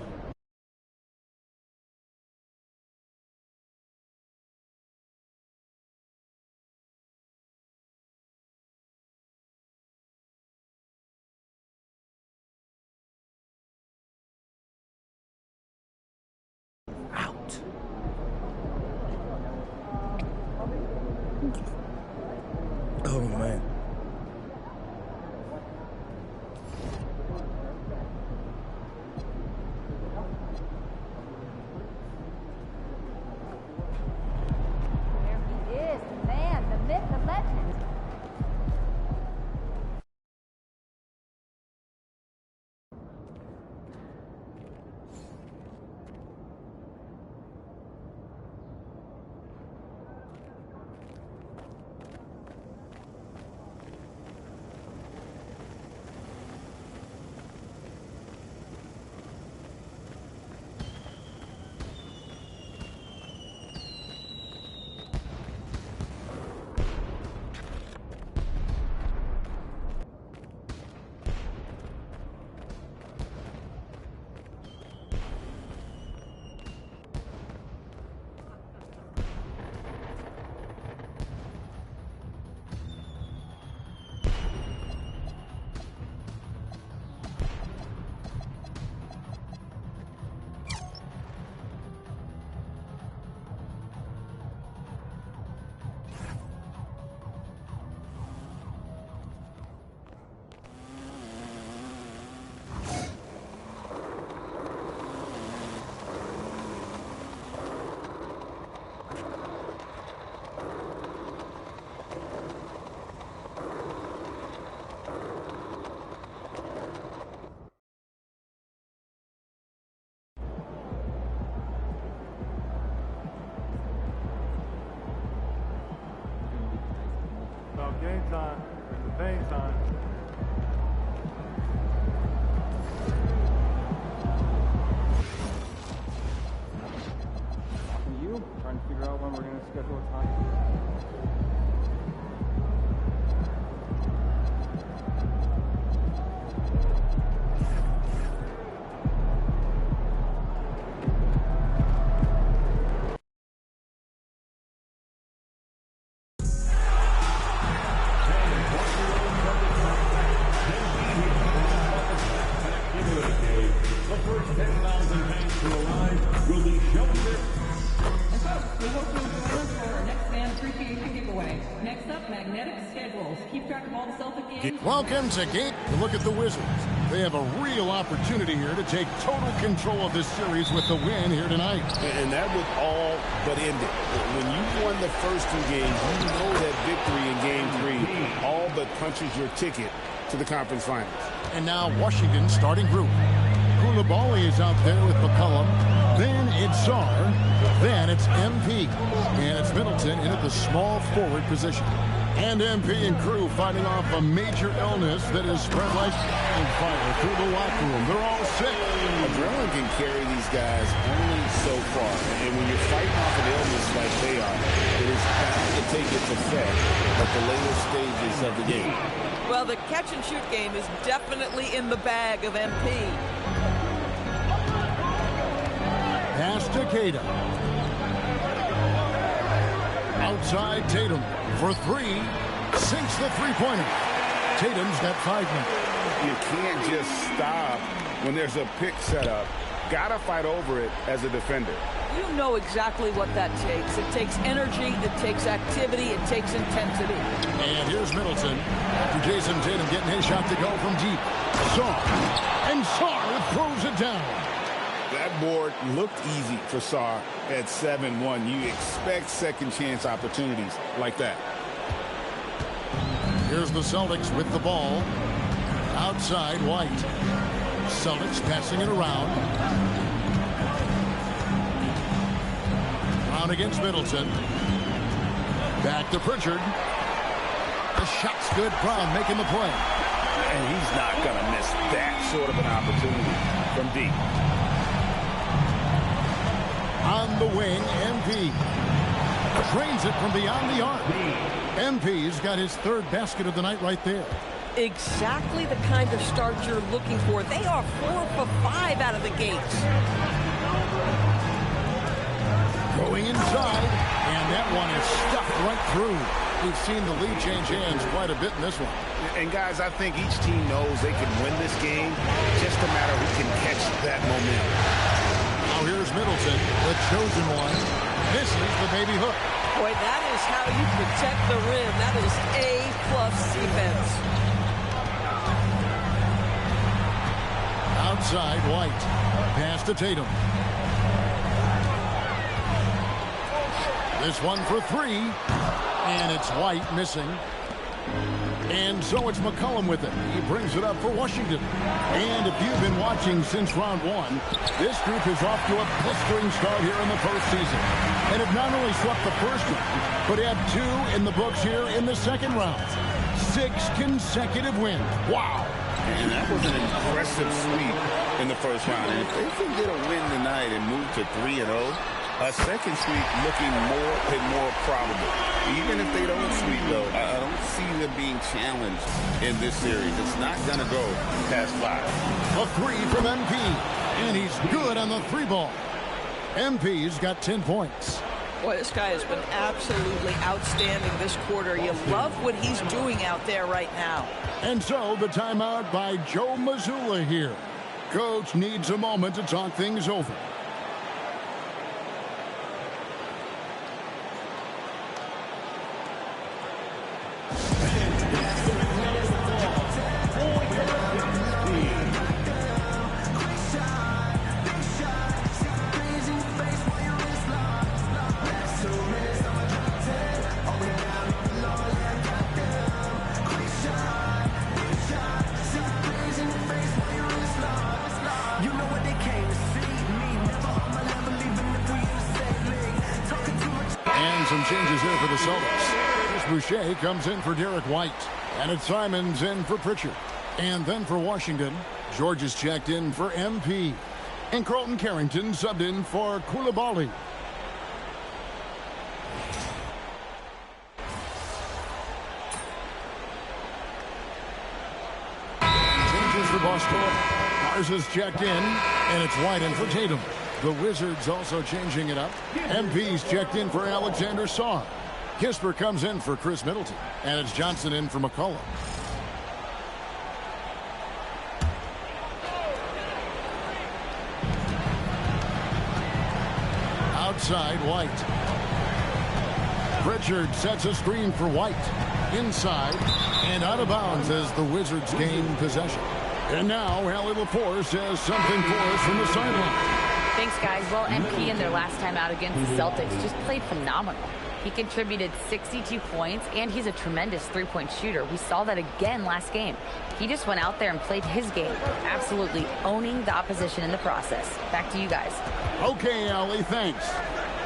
Out. Oh, man. Game time. It's the pain time. You trying to figure out when we're going to schedule a time. The first 10,000 fans to arrive will be sheltered. And folks, we hope you'll join us for our next fan appreciation giveaway. Next up, magnetic schedules. Keep track of all the Celtic games. Welcome to Game. Look at the Wizards. They have a real opportunity here to take total control of this series with the win here tonight. And that was all but ended. When you won the first two games, you know that victory in Game 3 all but punches your ticket to the conference finals. And now Washington starting group. Koulibaly is out there with McCollum. Then it's Sarr. Then it's MP. And it's Middleton in at the small forward position. And MP and crew fighting off a major illness that has spread like fire through the locker room. They're all sick. Adrenaline can carry these guys only so far. And when you're fighting off an illness like they are, it is bound to take its effect at the later stages of the game. Well, the catch-and-shoot game is definitely in the bag of MP. Pass to Tatum. Outside Tatum for three. Sinks the three-pointer. Tatum's got 5 minutes. You can't just stop when there's a pick set up. Gotta fight over it as a defender. You know exactly what that takes. It takes energy, it takes activity, it takes intensity. And here's Middleton after Jason Tatum getting his shot to go from deep. Sarr. And Sarr throws it down. That board looked easy for Sarr at 7-1. You expect second chance opportunities like that. Here's the Celtics with the ball. Outside White. Celtics passing it around. Brown against Middleton. Back to Pritchard. The shot's good. Brown making the play. And he's not going to miss that sort of an opportunity from deep. On the wing, MP. Trains it from beyond the arc. MP's got his 3rd basket of the night right there. Exactly the kind of start you're looking for. They are 4 for 5 out of the gates. Going inside, and that one is stuffed right through. We've seen the lead change hands quite a bit in this one. And guys, I think each team knows they can win this game. Just a matter who can catch that momentum. Now here's Middleton, the chosen one. This is the baby hook. Boy, that is how you protect the rim. That is A+ defense. Outside White. Pass to Tatum. This one for 3. And it's White missing. And so it's McCollum with it. He brings it up for Washington. And if you've been watching since round 1, this group is off to a blistering start here in the postseason. And have not only swept the first round, but have 2 in the books here in the second round. 6 consecutive wins. Wow. And that was an impressive sweep in the first round. And if they can get a win tonight and move to 3-0, a second sweep looking more and more probable. Even if they don't sweep, though, I don't see them being challenged in this series. It's not going to go past 5. A 3 from MP. And he's good on the 3-ball. MP's got 10 points. Boy, this guy has been absolutely outstanding this quarter. You love what he's doing out there right now. And so the timeout by Joe Mazzulla here. Coach needs a moment to talk things over. Some changes here for the Celtics. Chris Boucher comes in for Derek White. And it's Simons in for Pritchard. And then for Washington, George is checked in for MP. And Carlton Carrington subbed in for Koulibaly. Changes for Boston. Mars is checked in, and it's White in for Tatum. The Wizards also changing it up. MP's checked in for Alexander Saw. Kisper comes in for Chris Middleton, and it's Johnson in for McCollum. Outside, White. Pritchard sets a screen for White. Inside and out of bounds as the Wizards gain possession. And now Allie LaForce says something for us from the sideline. Thanks, guys. Well, MP in their last time out against the Celtics just played phenomenal. He contributed 62 points, and he's a tremendous three-point shooter. We saw that again last game. He just went out there and played his game, absolutely owning the opposition in the process. Back to you guys. Okay, Allie, thanks.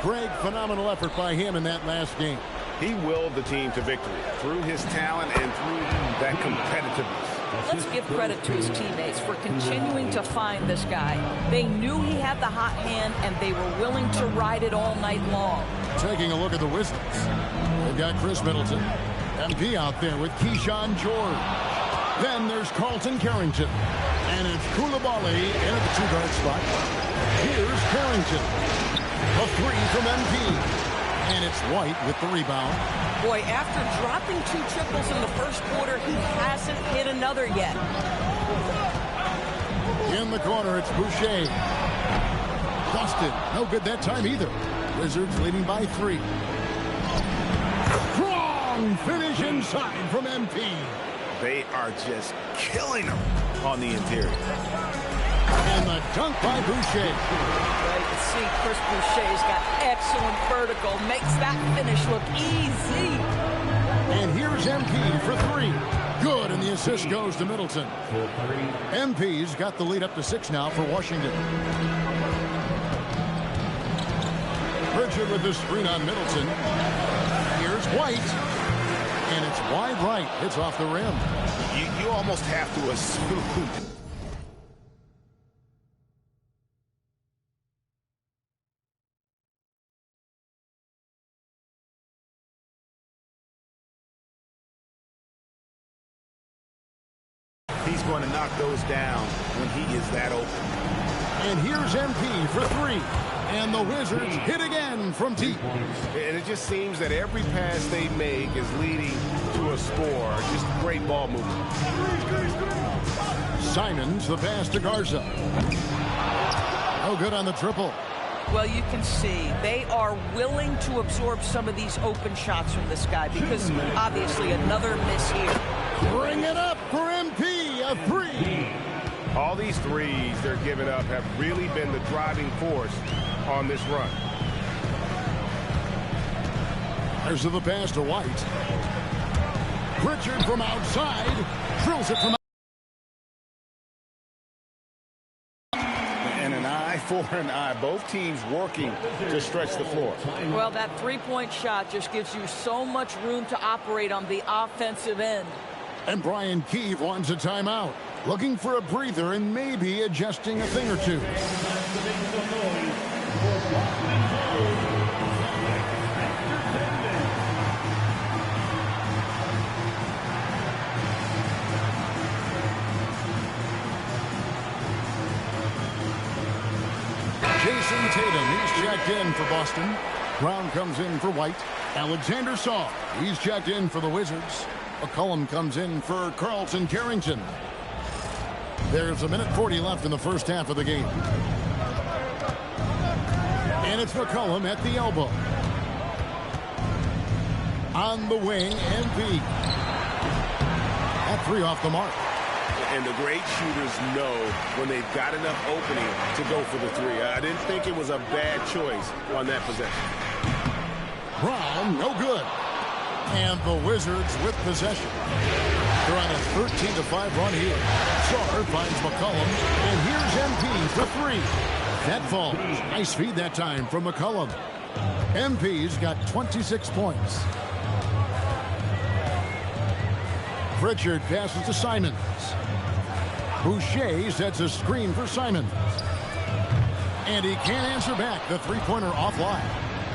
Greg, phenomenal effort by him in that last game. He willed the team to victory through his talent and through that competitiveness. Let's give credit to his teammates for continuing to find this guy. They knew he had the hot hand, and they were willing to ride it all night long. Taking a look at the Wizards. They've got Chris Middleton. MP out there with Keyshawn George. Then there's Carlton Carrington. And it's Koulibaly in at the two-guard spot. Here's Carrington. A three from MP. And it's White with the rebound. Boy, after dropping 2 triples in the first quarter, he hasn't hit another yet. In the corner, it's Boucher. Busted. No good that time either. Wizards leading by 3. Strong finish inside from MP. They are just killing them on the interior. And the dunk by Boucher. Well, you can see Chris Boucher's got excellent vertical. Makes that finish look easy. And here's MP for 3. Good, and the assist goes to Middleton. MP's got the lead up to 6 now for Washington. Pritchard with the screen on Middleton. Here's White. And it's wide right. It's off the rim. You almost have to assume. He's going to knock those down when he is that open. And here's MP for 3. And the Wizards hit again from deep. And it just seems that every pass they make is leading to a score. Just great ball movement. Simons, the pass to Garza. No good on the triple. Well, you can see they are willing to absorb some of these open shots from this guy because obviously another miss here. Bring it up for MP, a 3. All these threes they're giving up have really been the driving force on this run. There's the pass to White. Pritchard from outside drills it from. And an eye for an eye. Both teams working to stretch the floor. Well, that three-point shot just gives you so much room to operate on the offensive end. And Brian Keefe wants a timeout. Looking for a breather and maybe adjusting a thing or two. Jason Tatum, he's checked in for Boston. Brown comes in for White. Alexander Saw, he's checked in for the Wizards. McCollum comes in for Carlton Carrington. There's 1:40 left in the first half of the game. And it's McCollum at the elbow. On the wing, MP. That 3 off the mark. And the great shooters know when they've got enough opening to go for the 3. I didn't think it was a bad choice on that possession. Brown, no good. And the Wizards with possession. They're on a 13-5 run here. Saar finds McCollum, and here's MP for 3. That falls. Nice feed that time from McCollum. MP's got 26 points. Pritchard passes to Simons. Boucher sets a screen for Simons. And he can't answer back. The three-pointer offline.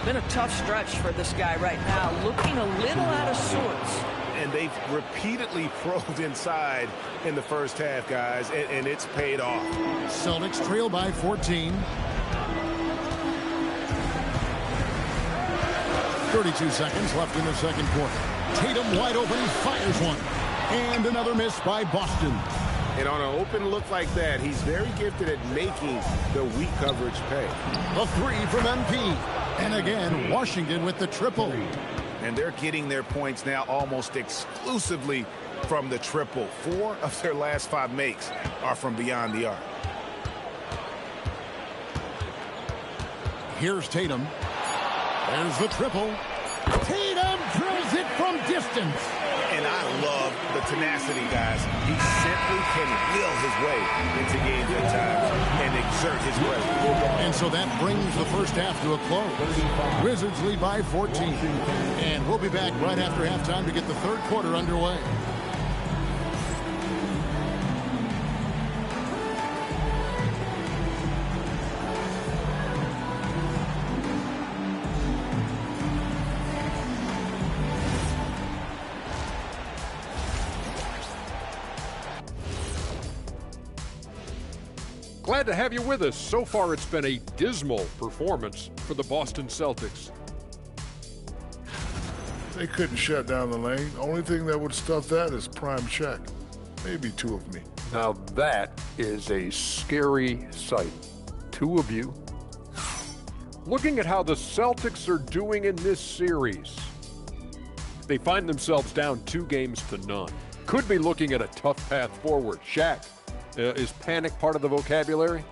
Been a tough stretch for this guy right now, looking a little out of sorts. And they've repeatedly probed inside in the first half, guys, and it's paid off. Celtics trail by 14. 32 seconds left in the second quarter. Tatum wide open. He fires one. And another miss by Boston. And on an open look like that, he's very gifted at making the weak coverage pay. A three from MP. And again, Washington with the triple. And they're getting their points now almost exclusively from the triple. 4 of their last 5 makes are from beyond the arc. Here's Tatum. There's the triple. Tatum drills it from distance. And I love the tenacity, guys. He simply can will his way into games at times and exert his presence. And so that brings the first half to a close. Wizards lead by 14. And we'll be back right after halftime to get the third quarter underway. Glad to have you with us. So far, it's been a dismal performance for the Boston Celtics. They couldn't shut down the lane. Only thing that would stuff that is prime check. Maybe 2 of me. Now that is a scary sight. 2 of you. Looking at how the Celtics are doing in this series, they find themselves down 2-0. Could be looking at a tough path forward. Shaq. Is panic part of the vocabulary?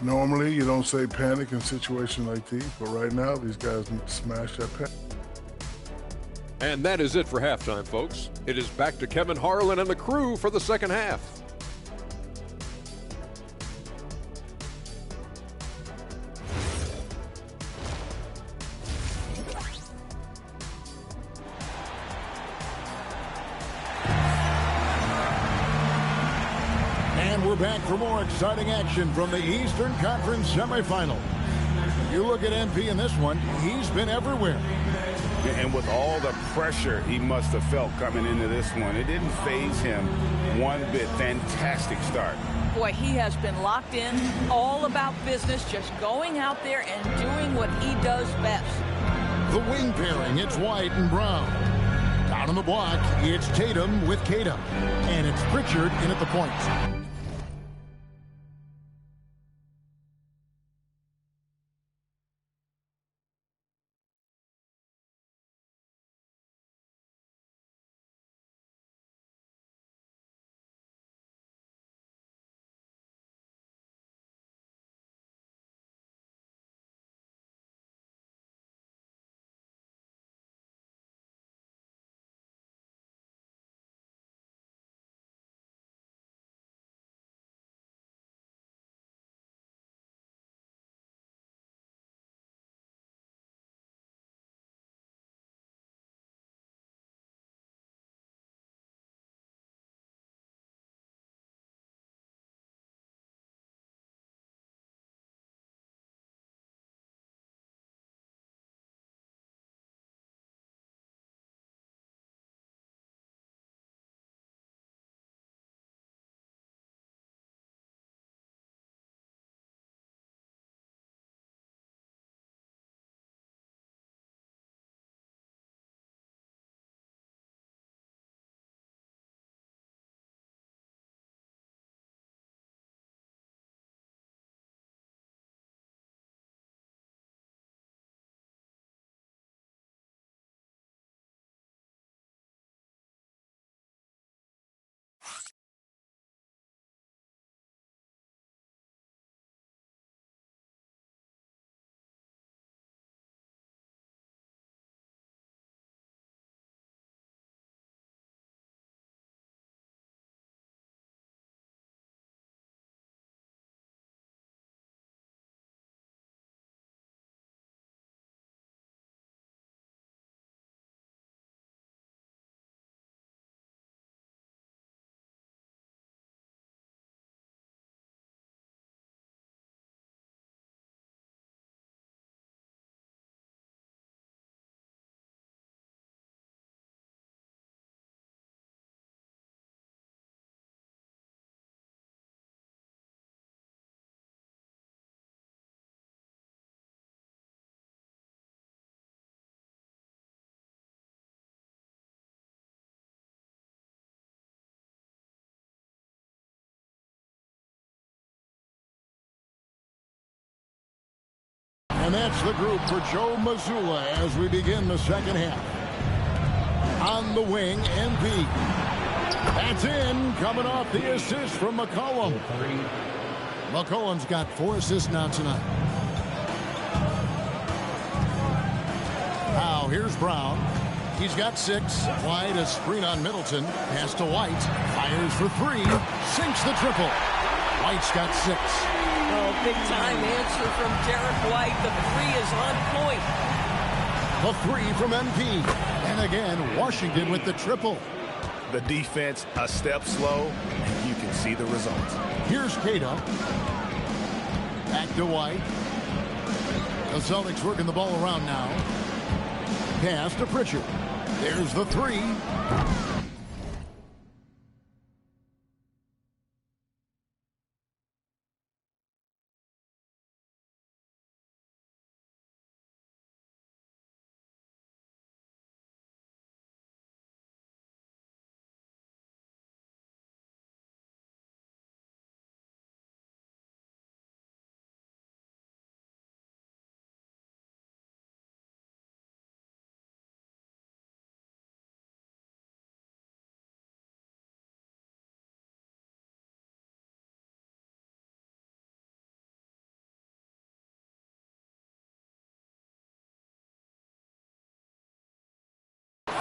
Normally, you don't say panic in situations like these, but right now, these guys need to smash that panic. And that is it for halftime, folks. It is back to Kevin Harlan and the crew for the second half. We're back for more exciting action from the Eastern Conference semifinal. You look at MP in this one, he's been everywhere. And with all the pressure he must have felt coming into this one, it didn't faze him one bit. Fantastic start. Boy, he has been locked in, all about business, just going out there and doing what he does best. The wing pairing, it's White and Brown. Down on the block, it's Tatum with Tatum. And it's Pritchard in at the point. And that's the group for Joe Mazzulla as we begin the second half. On the wing, MP. That's in, coming off the assist from McCollum. McCollum's got 4 assists now tonight. Now here's Brown. He's got 6. Wide, a screen on Middleton. Pass to White. Fires for 3. Sinks the triple. White's got 6. Oh, big time answer from Derek White. The 3 is on point. The 3 from MP. And again, Washington with the triple. The defense a step slow, and you can see the results. Here's Tatum. Back to White. The Celtics working the ball around now. Pass to Pritchard. There's the 3.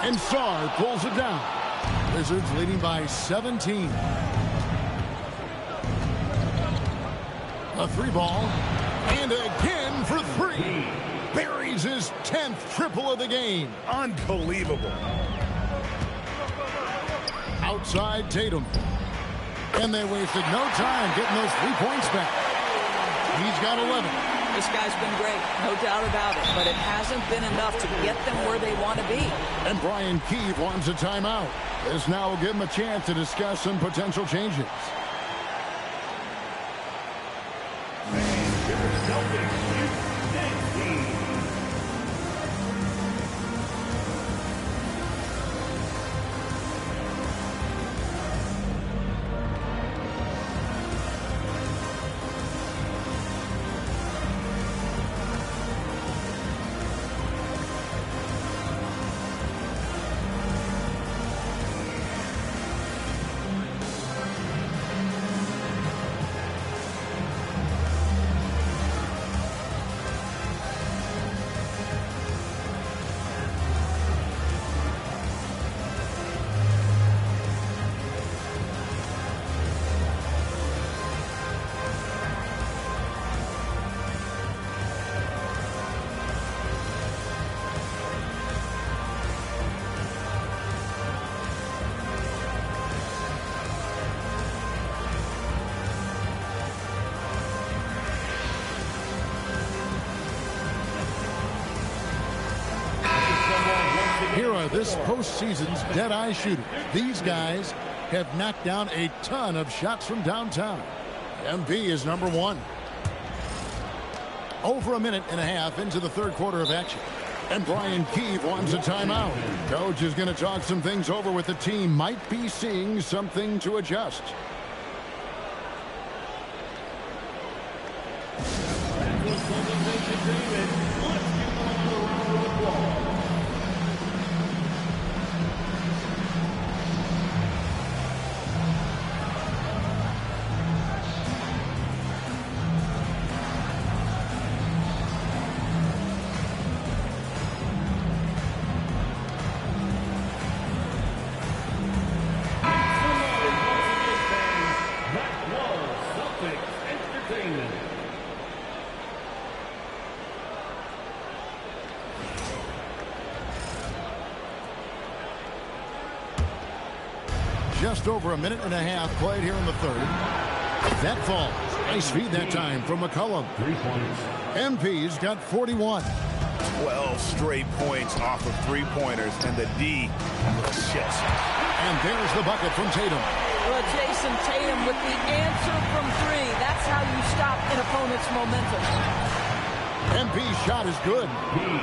And Sarr pulls it down. Wizards leading by 17. A 3 ball. And again for 3. Buries his 10th triple of the game. Unbelievable. Outside Tatum. And they wasted no time getting those 3 points back. He's got 11. This guy's been great, no doubt about it, but it hasn't been enough to get them where they want to be. And Brian Keefe wants a timeout. This now will give him a chance to discuss some potential changes. Here are this postseason's dead-eye shooters. These guys have knocked down a ton of shots from downtown. MP is number 1. Over a minute and a half into the third quarter of action. And Brian Keefe wants a timeout. Coach is going to talk some things over with the team. Might be seeing something to adjust. Just over a minute and a half played here in the third. That falls. Nice feed that time from McCollum. 3 points. MP's got 41. 12 straight points off of 3-pointers, and the D looks just. And there's the bucket from Tatum. Well, Jason Tatum with the answer from 3. That's how you stop an opponent's momentum. MP's shot is good.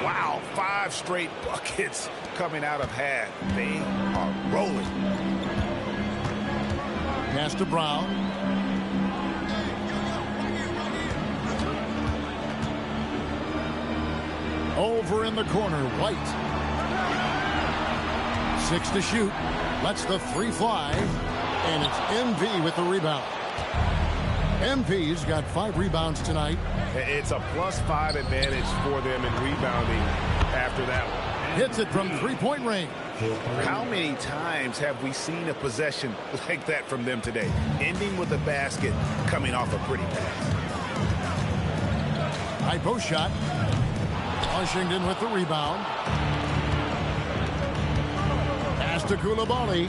Wow, 5 straight buckets coming out of half. They are rolling. Pass to Brown. Over in the corner, White. 6 to shoot. Lets the 3 fly. And it's MP with the rebound. MP's got 5 rebounds tonight. It's a +5 advantage for them in rebounding after that one. Hits it from 3-point range. How many times have we seen a possession like that from them today? Ending with a basket, coming off a pretty pass. High post shot. Washington with the rebound. Pass to Koulibaly.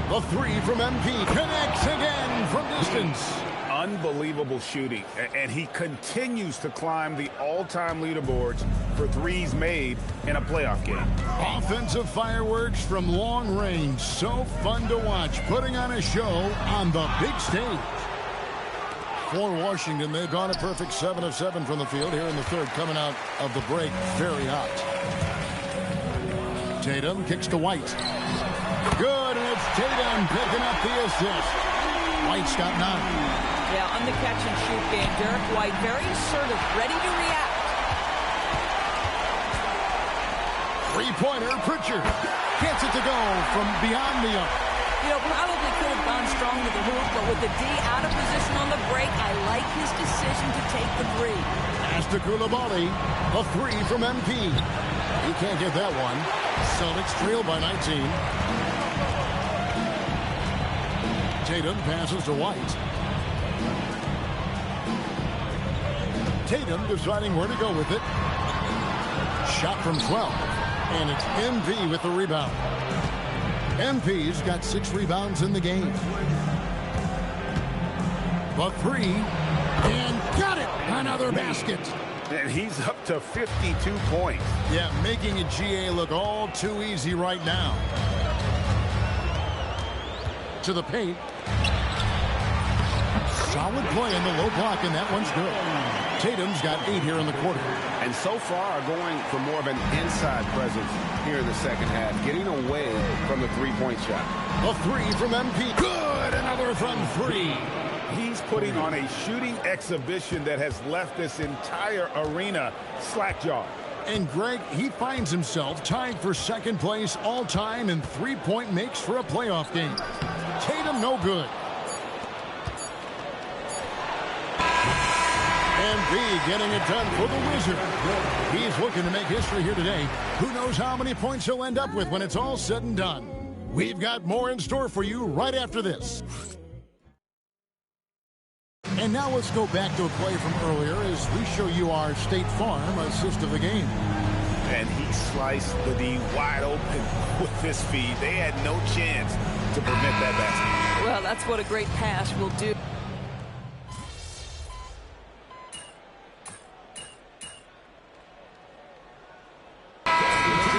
The 3 from MP. Connects again from distance. Unbelievable shooting, and he continues to climb the all-time leaderboards for threes made in a playoff game. Offensive fireworks from long range. So fun to watch, putting on a show on the big stage. For Washington, they've gone a perfect 7 of 7 from the field here in the third, coming out of the break very hot. Tatum kicks to White. Good, and it's Tatum picking up the assist. White's got 9. Yeah, on the catch-and-shoot game, Derek White very assertive, ready to react. Three-pointer, Pritchard. Gets it to go from beyond the arc. You know, probably could have gone strong to the hoop, but with the D out of position on the break, I like his decision to take the 3. Pass to Koulibaly. A 3 from MP. He can't get that one. Celtics trail by 19. Tatum passes to White. Tatum deciding where to go with it. Shot from 12. And it's MP with the rebound. MP's got 6 rebounds in the game. The 3. And got it! Another basket. And he's up to 52 points. Yeah, making a GA look all too easy right now. To the paint. Solid play in the low block, and that one's good. Tatum's got 8 here in the quarter. And so far going for more of an inside presence here in the second half, getting away from the three-point shot. A 3 from MP. Good! Another from 3. He's putting on a shooting exhibition that has left this entire arena slack-jawed. And Greg, he finds himself tied for second place all-time in three-point makes for a playoff game. Tatum no good. MP getting it done for the Wizards. He's looking to make history here today. Who knows how many points he'll end up with when it's all said and done. We've got more in store for you right after this. And now let's go back to a play from earlier as we show you our State Farm assist of the game. And he sliced the D wide open with his feed. They had no chance to prevent that basket. Well, that's what a great pass will do.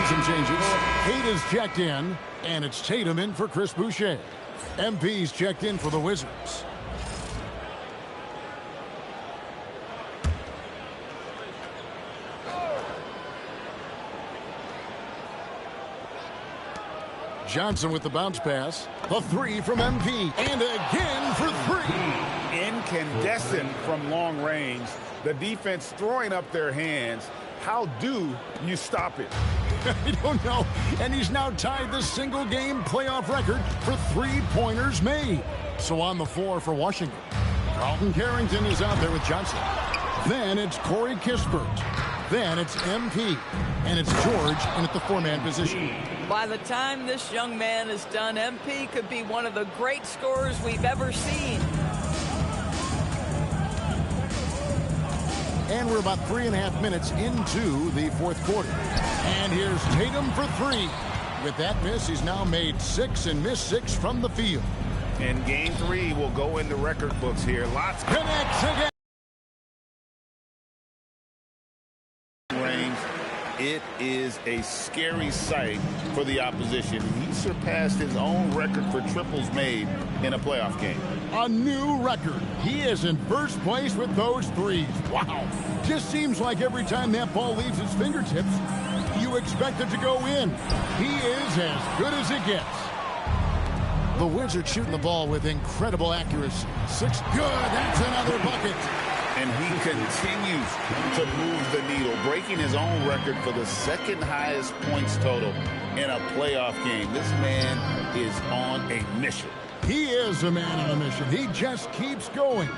Some changes. Kate is checked in, and it's Tatum in for Chris Boucher. MP's checked in for the Wizards. Johnson with the bounce pass. A 3 from MP. And again for 3. Incandescent from long range. The defense throwing up their hands. How do you stop it? I don't know. And he's now tied the single-game playoff record for three-pointers made. So on the floor for Washington. Carlton Carrington is out there with Johnson. Then it's Corey Kispert. Then it's MP. And it's George in at the 4-man position. By the time this young man is done, MP could be one of the great scorers we've ever seen. And we're about 3.5 minutes into the fourth quarter. And here's Tatum for 3. With that miss, he's now made 6 and missed 6 from the field. And game 3 will go into record books here. Lots connects again. Range. It is a scary sight for the opposition. He surpassed his own record for triples made in a playoff game. A new record. He is in first place with those 3s. Wow. Just seems like every time that ball leaves his fingertips, you expect it to go in. He is as good as it gets. The Wizards shooting the ball with incredible accuracy. 6. Good. That's another bucket. And he continues to move the needle, breaking his own record for the second highest points total in a playoff game. This man is on a mission. He is a man on a mission. He just keeps going.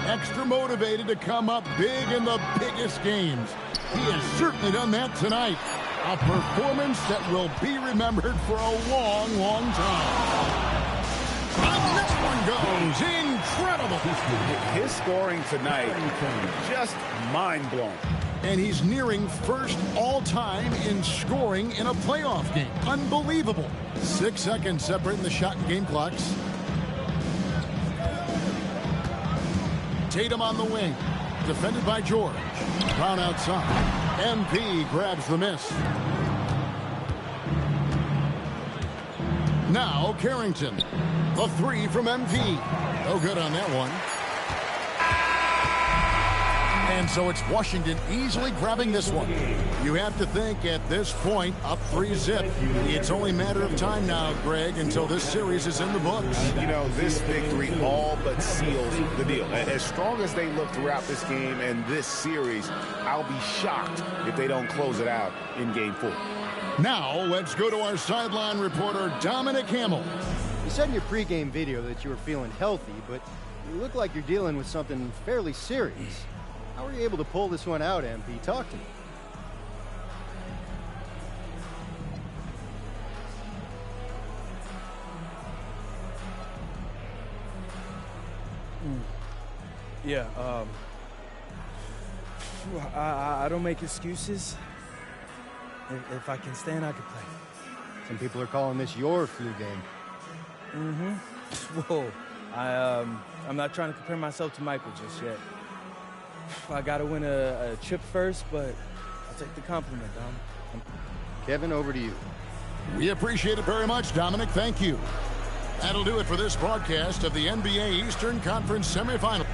Extra motivated to come up big in the biggest games. He has certainly done that tonight. A performance that will be remembered for a long, long time. And this one goes incredible. His scoring tonight, just mind-blowing. And he's nearing first all-time in scoring in a playoff game. Unbelievable. 6 seconds separating the shot and game clocks. Tatum on the wing. Defended by George. Brown outside. MP grabs the miss. Now Carrington. The three from MP. No good on that one. And so it's Washington easily grabbing this one. You have to think at this point, up 3-zip. It's only a matter of time now, Greg, until this series is in the books. You know, this victory all but seals the deal. As strong as they look throughout this game and this series, I'll be shocked if they don't close it out in Game 4. Now, let's go to our sideline reporter, Dominic Hamill. You said in your pregame video that you were feeling healthy, but you look like you're dealing with something fairly serious. How were you able to pull this one out, MP? Talk to me. Yeah, I don't make excuses. If I can stand, I can play. Some people are calling this your flu game. Whoa. I'm not trying to compare myself to Michael just yet. I got to win a chip first, but I'll take the compliment, Dom. Kevin, over to you. We appreciate it very much, Dominic. Thank you. That'll do it for this broadcast of the NBA Eastern Conference semifinals.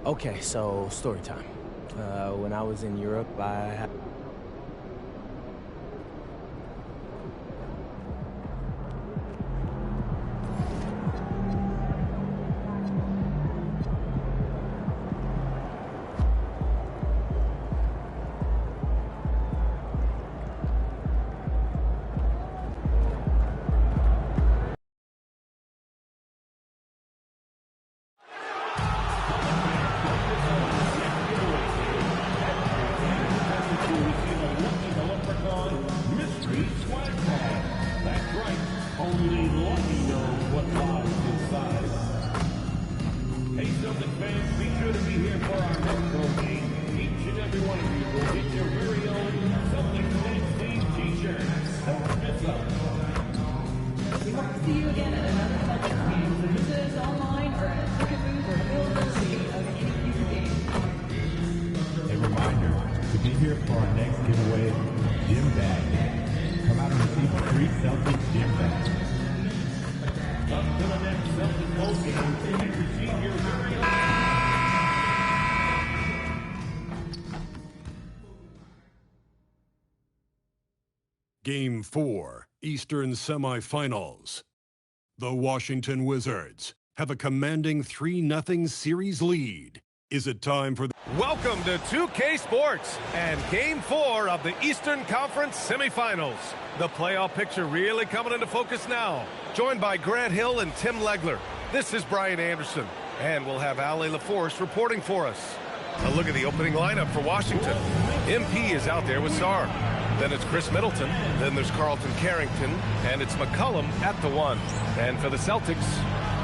Okay, so story time. When I was in Europe, I Game 4, Eastern Semifinals. The Washington Wizards have a commanding 3-0 series lead. Is it time for the... Welcome to 2K Sports and Game 4 of the Eastern Conference semifinals. The playoff picture really coming into focus now. Joined by Grant Hill and Tim Legler. This is Brian Anderson. And we'll have Ale LaForce reporting for us. A look at the opening lineup for Washington. MP is out there with Sarr. Then it's Chris Middleton. Then there's Carlton Carrington. And it's McCollum at the 1. And for the Celtics,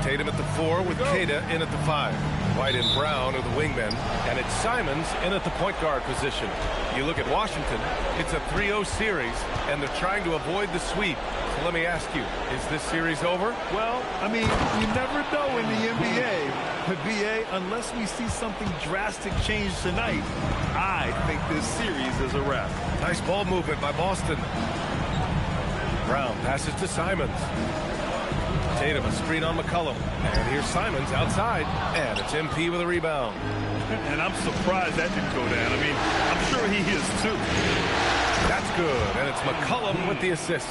Tatum at the 4 with Queta in at the 5. White and Brown are the wingmen. And it's Simons in at the point guard position. You look at Washington, it's a 3-0 series, and they're trying to avoid the sweep. So let me ask you, is this series over? Well, I mean, you never know in the NBA. But, BA, unless we see something drastic change tonight, I think this series is a wrap. Nice ball movement by Boston. Brown passes to Simons. Tatum, a screen on McCollum. And here's Simons outside. And it's MP with a rebound. And I'm surprised that didn't go down. I mean, I'm sure he is too. That's good. And it's McCollum with the assist.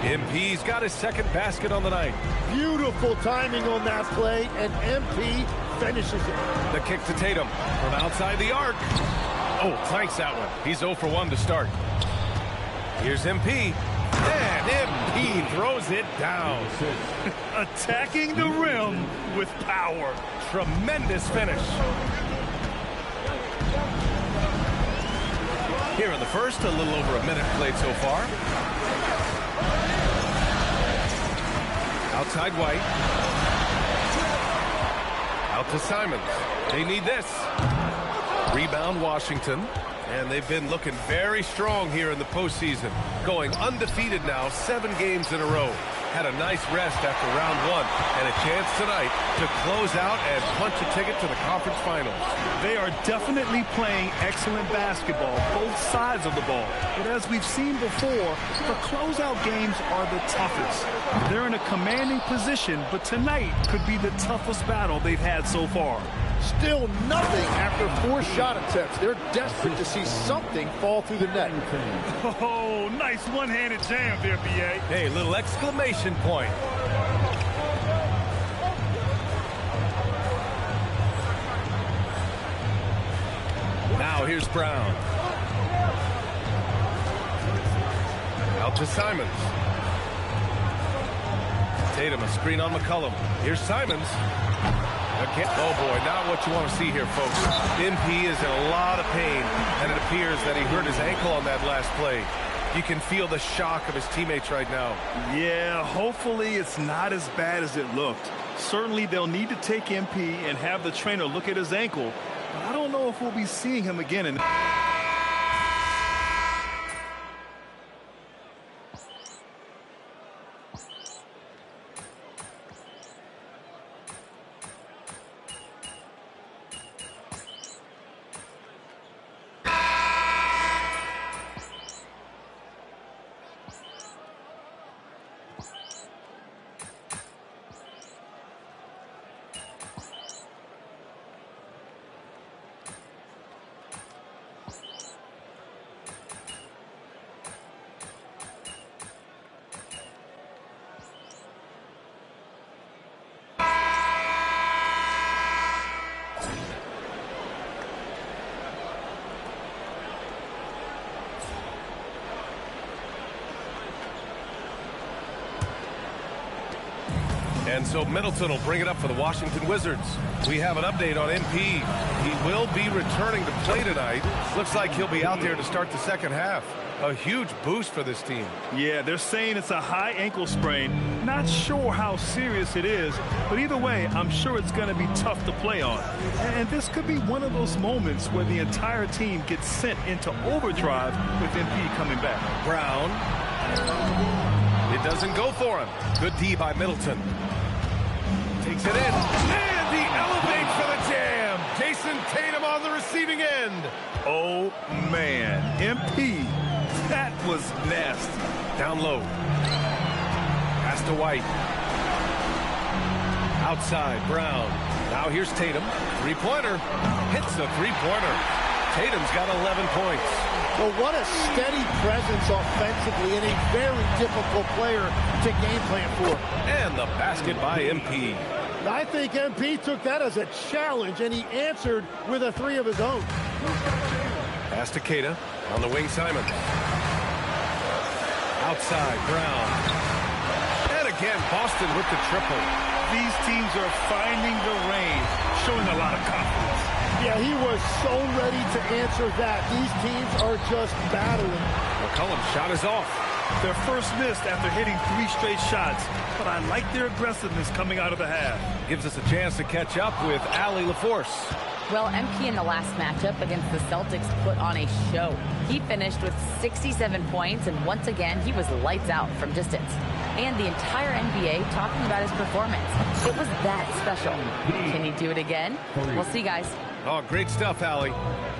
MP's got his second basket on the night. Beautiful timing on that play, and MP finishes it. The kick to Tatum from outside the arc. Oh, clanks that one. He's 0 for 1 to start. Here's MP. And MP throws it down. Attacking the rim with power. Tremendous finish. Here in the first, a little over a minute played so far. Outside White. Out to Simons. They need this. Rebound Washington. And they've been looking very strong here in the postseason. Going undefeated now, 7 games in a row. Had a nice rest after round 1 and a chance tonight to close out and punch a ticket to the conference finals. They are definitely playing excellent basketball, both sides of the ball. But as we've seen before, the closeout games are the toughest. They're in a commanding position, but tonight could be the toughest battle they've had so far. Still nothing after 4 shot attempts. They're desperate to see something fall through the net. Oh, nice one-handed jam there, BA. Hey, little exclamation point. Now here's Brown. Out to Simons. Tatum, a screen on McCollum. Here's Simons. Oh boy, not what you want to see here, folks. MP is in a lot of pain, and it appears that he hurt his ankle on that last play. You can feel the shock of his teammates right now. Yeah, hopefully it's not as bad as it looked. Certainly they'll need to take MP and have the trainer look at his ankle, but I don't know if we'll be seeing him again. And so Middleton will bring it up for the Washington Wizards. We have an update on MP. He will be returning to play tonight. Looks like he'll be out there to start the second half. A huge boost for this team. Yeah, they're saying it's a high ankle sprain. Not sure how serious it is, but either way, I'm sure it's going to be tough to play on. And this could be one of those moments where the entire team gets sent into overdrive with MP coming back. Brown. It doesn't go for him. Good D by Middleton. Takes it in. And he elevates for the jam. Jason Tatum on the receiving end. Oh, man. MP. That was nasty. Down low. Pass to White. Outside, Brown. Now here's Tatum. Three-pointer. Hits the three-pointer. Tatum's got 11 points. Well, what a steady presence offensively and a very difficult player to game plan for. And the basket by MP. I think MP took that as a challenge, and he answered with a 3 of his own. Pass to Queta. On the wing, Simon. Outside, Brown. And again, Boston with the triple. These teams are finding the range, showing a lot of confidence. Yeah, he was so ready to answer that. These teams are just battling. McCollum's shot is off. Their first missed after hitting 3 straight shots, but I like their aggressiveness coming out of the half. Gives us a chance to catch up with Allie LaForce. Well, MP in the last matchup against the Celtics put on a show. He finished with 67 points, and once again, he was lights out from distance. And the entire NBA talking about his performance. It was that special. Can he do it again? We'll see, guys. Oh, great stuff, Allie.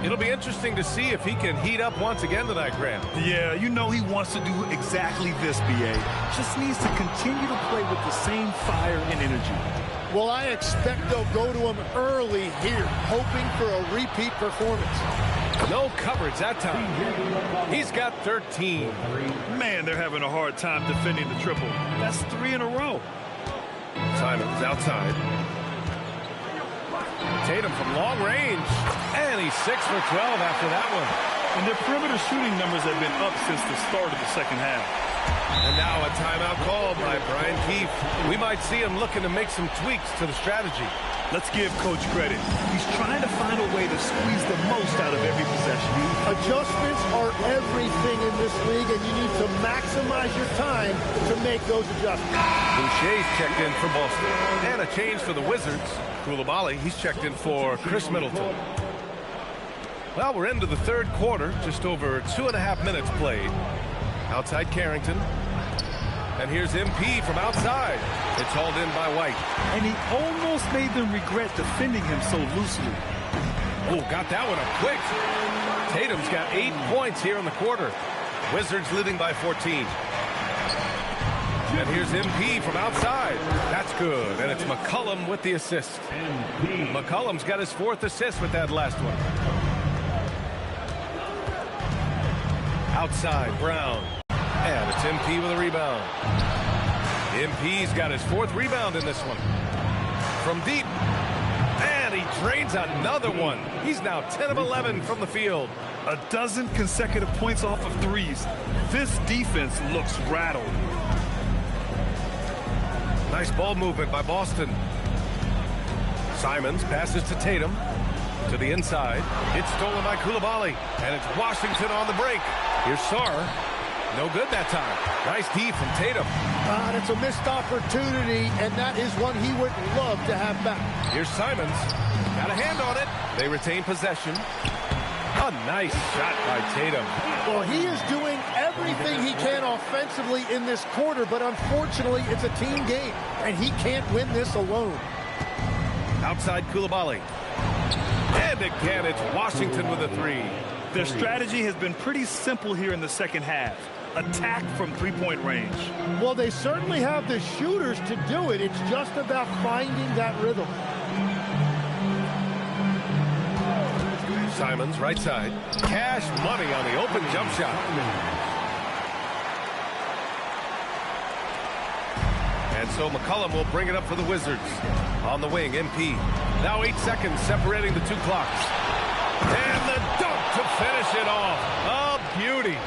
It'll be interesting to see if he can heat up once again tonight, Graham. Yeah, you know he wants to do exactly this, BA. Just needs to continue to play with the same fire and energy. Well, I expect they'll go to him early here, hoping for a repeat performance. No coverage that time. He's got 13. Man, they're having a hard time defending the triple. That's 3 in a row. Simons outside. Tatum from long range. And he's 6 for 12 after that one. And their perimeter shooting numbers have been up since the start of the second half. And now a timeout called by Brian Keefe. We might see him looking to make some tweaks to the strategy. Let's give Coach credit. He's trying to find a way to squeeze the most out of every possession. Adjustments are everything in this league, and you need to maximize your time to make those adjustments. Boucher's checked in for Boston. And a change for the Wizards. Koulibaly, he's checked in for Chris Middleton. Well, we're into the third quarter. Just over 2.5 minutes played. Outside Carrington. And here's MP from outside. It's hauled in by White. And he almost made them regret defending him so loosely. Oh, got that one up quick. Tatum's got 8 points here in the quarter. Wizards leading by 14. And here's MP from outside. That's good. And it's McCollum with the assist. McCollum's got his 4th assist with that last one. Outside, Brown. And it's MP with a rebound. MP's got his 4th rebound in this one. From deep. And he drains another one. He's now 10 of 11 from the field. A dozen consecutive points off of threes. This defense looks rattled. Nice ball movement by Boston. Simons passes to Tatum. To the inside. It's stolen by Koulibaly. And it's Washington on the break. Here's Sarr. No good that time. Nice D from Tatum. It's a missed opportunity, and that is one he would love to have back. Here's Simons. Got a hand on it. They retain possession. A nice shot by Tatum. Well, he is doing everything he can offensively in this quarter, but unfortunately, it's a team game, and he can't win this alone. Outside Koulibaly. And again, it's Washington with a 3. Their strategy has been pretty simple here in the second half. Attack from 3-point range. Well, they certainly have the shooters to do it. It's just about finding that rhythm. Simons, right side. Cash money on the open jump shot. And so McCollum will bring it up for the Wizards. On the wing, MP. Now 8 seconds separating the 2 clocks. And the dunk to finish it off. A beauty.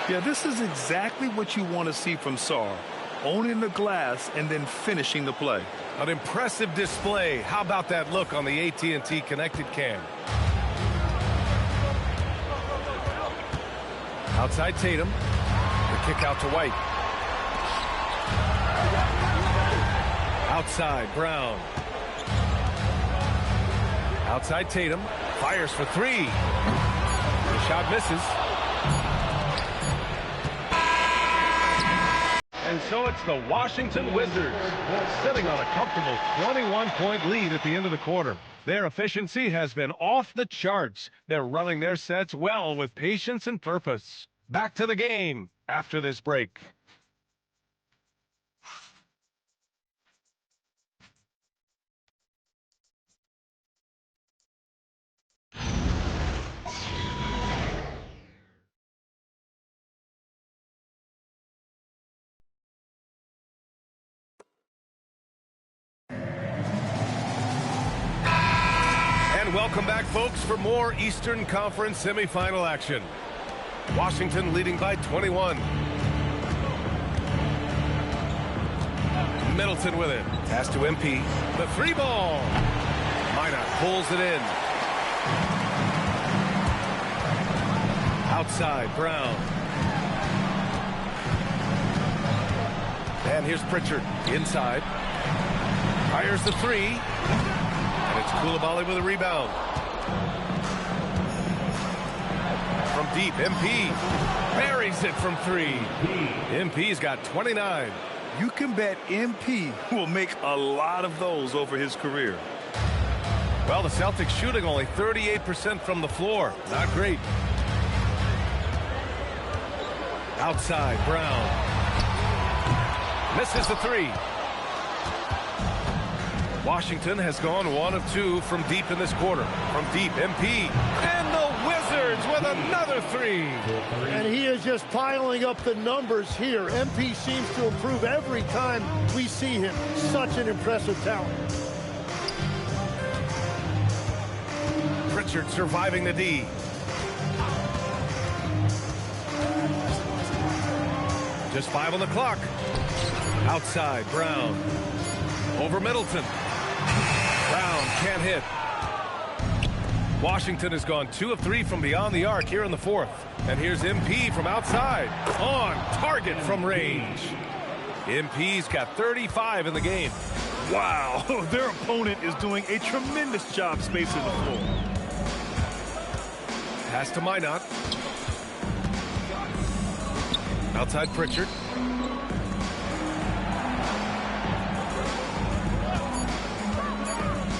Yeah, this is exactly what you want to see from Sarr. Owning the glass and then finishing the play. An impressive display. How about that look on the AT&T connected cam? Outside Tatum. The kick out to White. Outside Brown. Outside Tatum. Fires for 3. The shot misses. And so it's the Washington Wizards sitting on a comfortable 21-point lead at the end of the quarter. Their efficiency has been off the charts. They're running their sets well with patience and purpose. Back to the game after this break. Welcome back, folks, for more Eastern Conference semifinal action. Washington leading by 21. Middleton with it. Pass to MP. The 3 ball. Minot pulls it in. Outside, Brown. And here's Pritchard inside. Fires the three. And it's Coulibaly with a rebound. From deep, MP buries it from three. MP's got 29. You can bet MP will make a lot of those over his career. Well, the Celtics shooting only 38% from the floor. Not great. Outside, Brown. Misses the three. Washington has gone 1 of 2 from deep in this quarter. From deep, MP. And the Wizards with another three. And he is just piling up the numbers here. MP seems to improve every time we see him. Such an impressive talent. Pritchard surviving the D. Just 5 on the clock. Outside, Brown. Over Middleton. Brown can't hit. Washington has gone 2 of 3 from beyond the arc here in the fourth. And here's MP from outside. On target from range. MP's got 35 in the game. Wow, their opponent is doing a tremendous job spacing the floor. Pass to Minot. Outside Pritchard.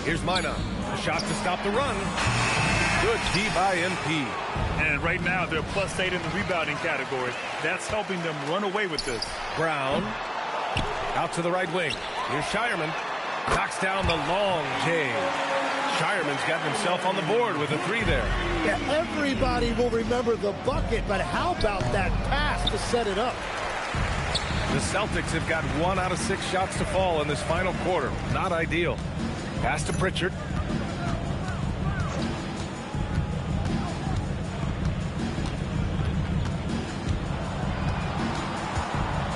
Here's Minot. A shot to stop the run. Good D by MP. And right now they're +8 in the rebounding category. That's helping them run away with this. Brown. Out to the right wing. Here's Shireman. Knocks down the long J. Shireman's got himself on the board with a three there. Yeah, everybody will remember the bucket, but how about that pass to set it up? The Celtics have got 1 out of 6 shots to fall in this final quarter. Not ideal. Pass to Pritchard.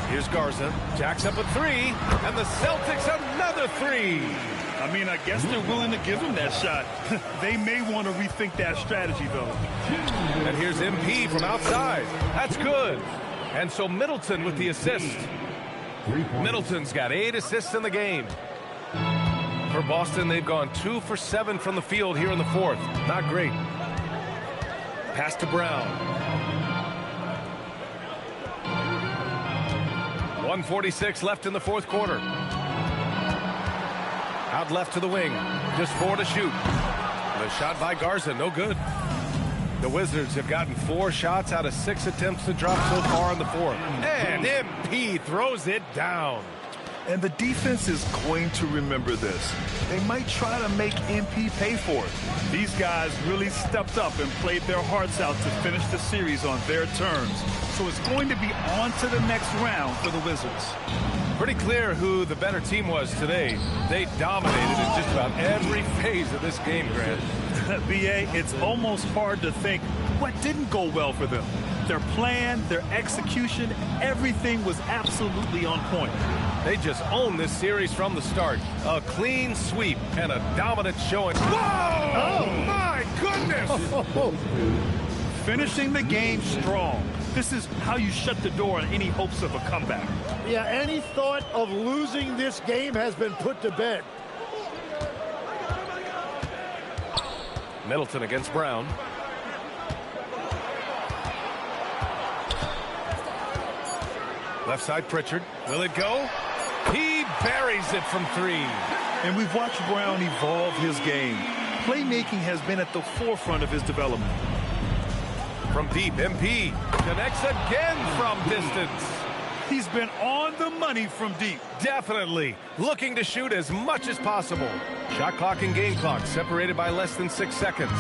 Here's Garza. Jacks up a three. And the Celtics another three. I mean, I guess they're willing to give him that shot. They may want to rethink that strategy, though. And here's MP from outside. That's good. And so Middleton with the assist. Middleton's got 8 assists in the game. For Boston, they've gone 2 for 7 from the field here in the fourth. Not great. Pass to Brown. 1:46 left in the fourth quarter. Out left to the wing. Just 4 to shoot. The shot by Garza, no good. The Wizards have gotten 4 shots out of 6 attempts to drop so far in the fourth. And MP throws it down. And the defense is going to remember this. They might try to make MP pay for it. These guys really stepped up and played their hearts out to finish the series on their terms. So it's going to be on to the next round for the Wizards. Pretty clear who the better team was today. They dominated in just about every phase of this game, Grant. BA, it's almost hard to think what didn't go well for them. Their plan, their execution, everything was absolutely on point. They just owned this series from the start. A clean sweep and a dominant showing. Whoa! Oh, my goodness! Finishing the game strong. This is how you shut the door on any hopes of a comeback. Yeah, any thought of losing this game has been put to bed. Middleton against Brown. Left side Pritchard. Will it go? He buries it from 3. And we've watched Brown evolve his game. Playmaking has been at the forefront of his development. From deep, MP connects again from distance. He's been on the money from deep. Definitely. Looking to shoot as much as possible. Shot clock and game clock separated by less than 6 seconds.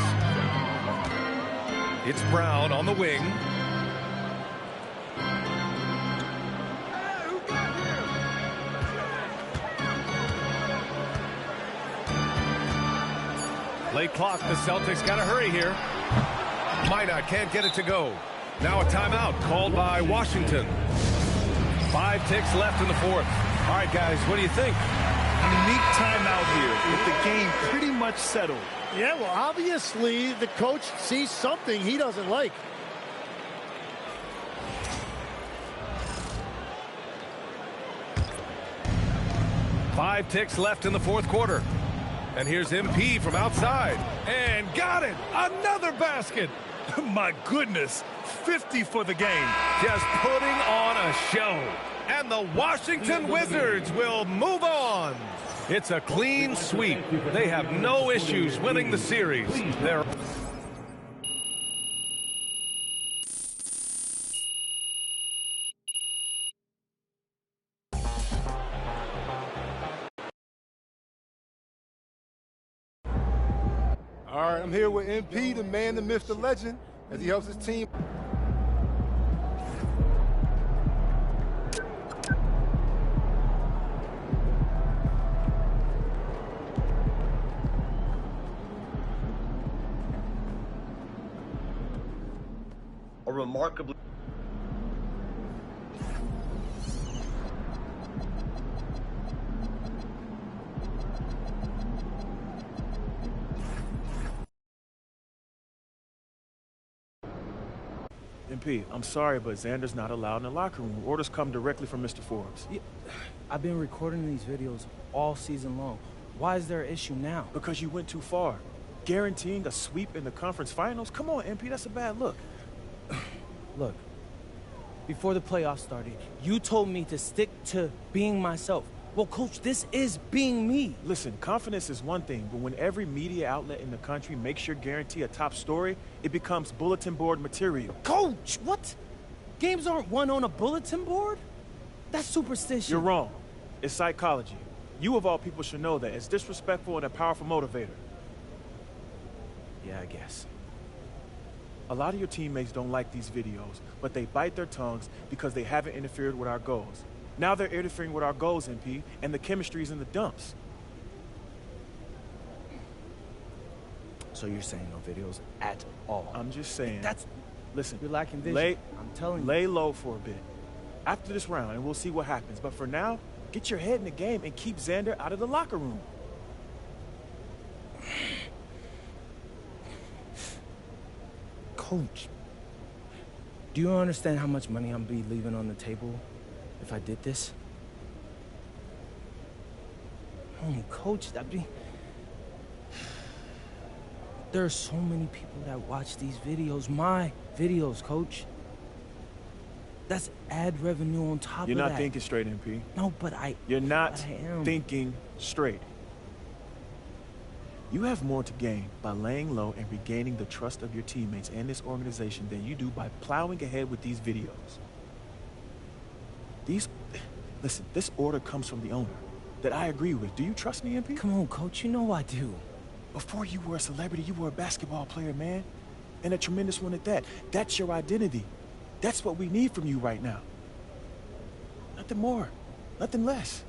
It's Brown on the wing. Late clock, the Celtics got to hurry here. Minot can't get it to go. Now a timeout called by Washington. 5 ticks left in the fourth. All right, guys, what do you think? Unique timeout here with the game pretty much settled. Yeah, well, obviously the coach sees something he doesn't like. Five ticks left in the fourth quarter. And here's MP from outside. And got it! Another basket! My goodness, 50 for the game. Just putting on a show. And the Washington Wizards will move on. It's a clean sweep. They have no issues winning the series. They're All right, I'm here with MP, the man, the myth, the legend, as he helps his team. A remarkably MP, I'm sorry, but Xander's not allowed in the locker room. Orders come directly from Mr. Forbes. Yeah, I've been recording these videos all season long. Why is there an issue now? Because you went too far. Guaranteeing a sweep in the conference finals? Come on, MP, that's a bad look. Look, before the playoffs started, you told me to stick to being myself. Well, Coach, this is being me. Listen, confidence is one thing, but when every media outlet in the country makes sure guarantee a top story, it becomes bulletin board material. Coach, what? Games aren't won on a bulletin board? That's superstition. You're wrong. It's psychology. You, of all people, should know that. It's disrespectful and a powerful motivator. Yeah, I guess. A lot of your teammates don't like these videos, but they bite their tongues because they haven't interfered with our goals. Now they're interfering with our goals, MP, and the chemistry's in the dumps. So you're saying no videos at all? I'm just saying. Listen, you're lacking vision. I'm telling you. Lay low for a bit. After this round, and we'll see what happens. But for now, get your head in the game and keep Xander out of the locker room. Coach, do you understand how much money I'm be leaving on the table if I did this? Oh, Coach, there are so many people that watch these videos, my videos, Coach. That's ad revenue on top of that. You're not thinking straight, MP. No, but You're not I am. thinking straight. You have more to gain by laying low and regaining the trust of your teammates and this organization than you do by plowing ahead with these videos. Listen, this order comes from the owner that I agree with. Do you trust me, MP? Come on, Coach, you know I do. Before you were a celebrity, you were a basketball player, man. And a tremendous one at that. That's your identity. That's what we need from you right now. Nothing more, nothing less.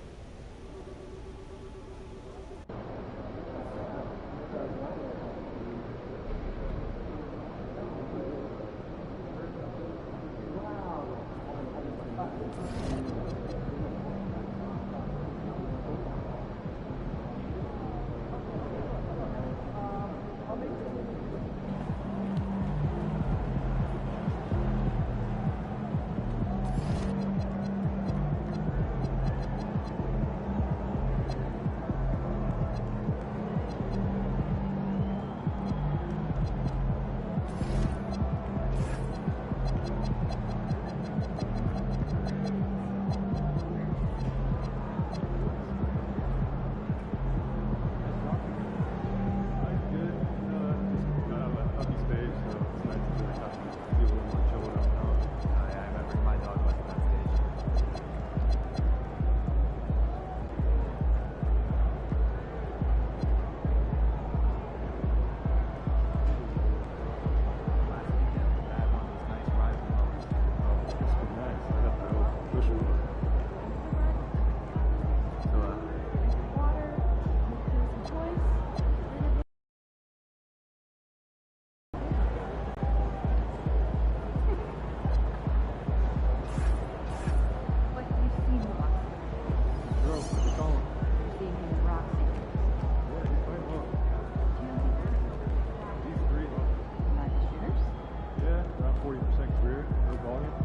morning.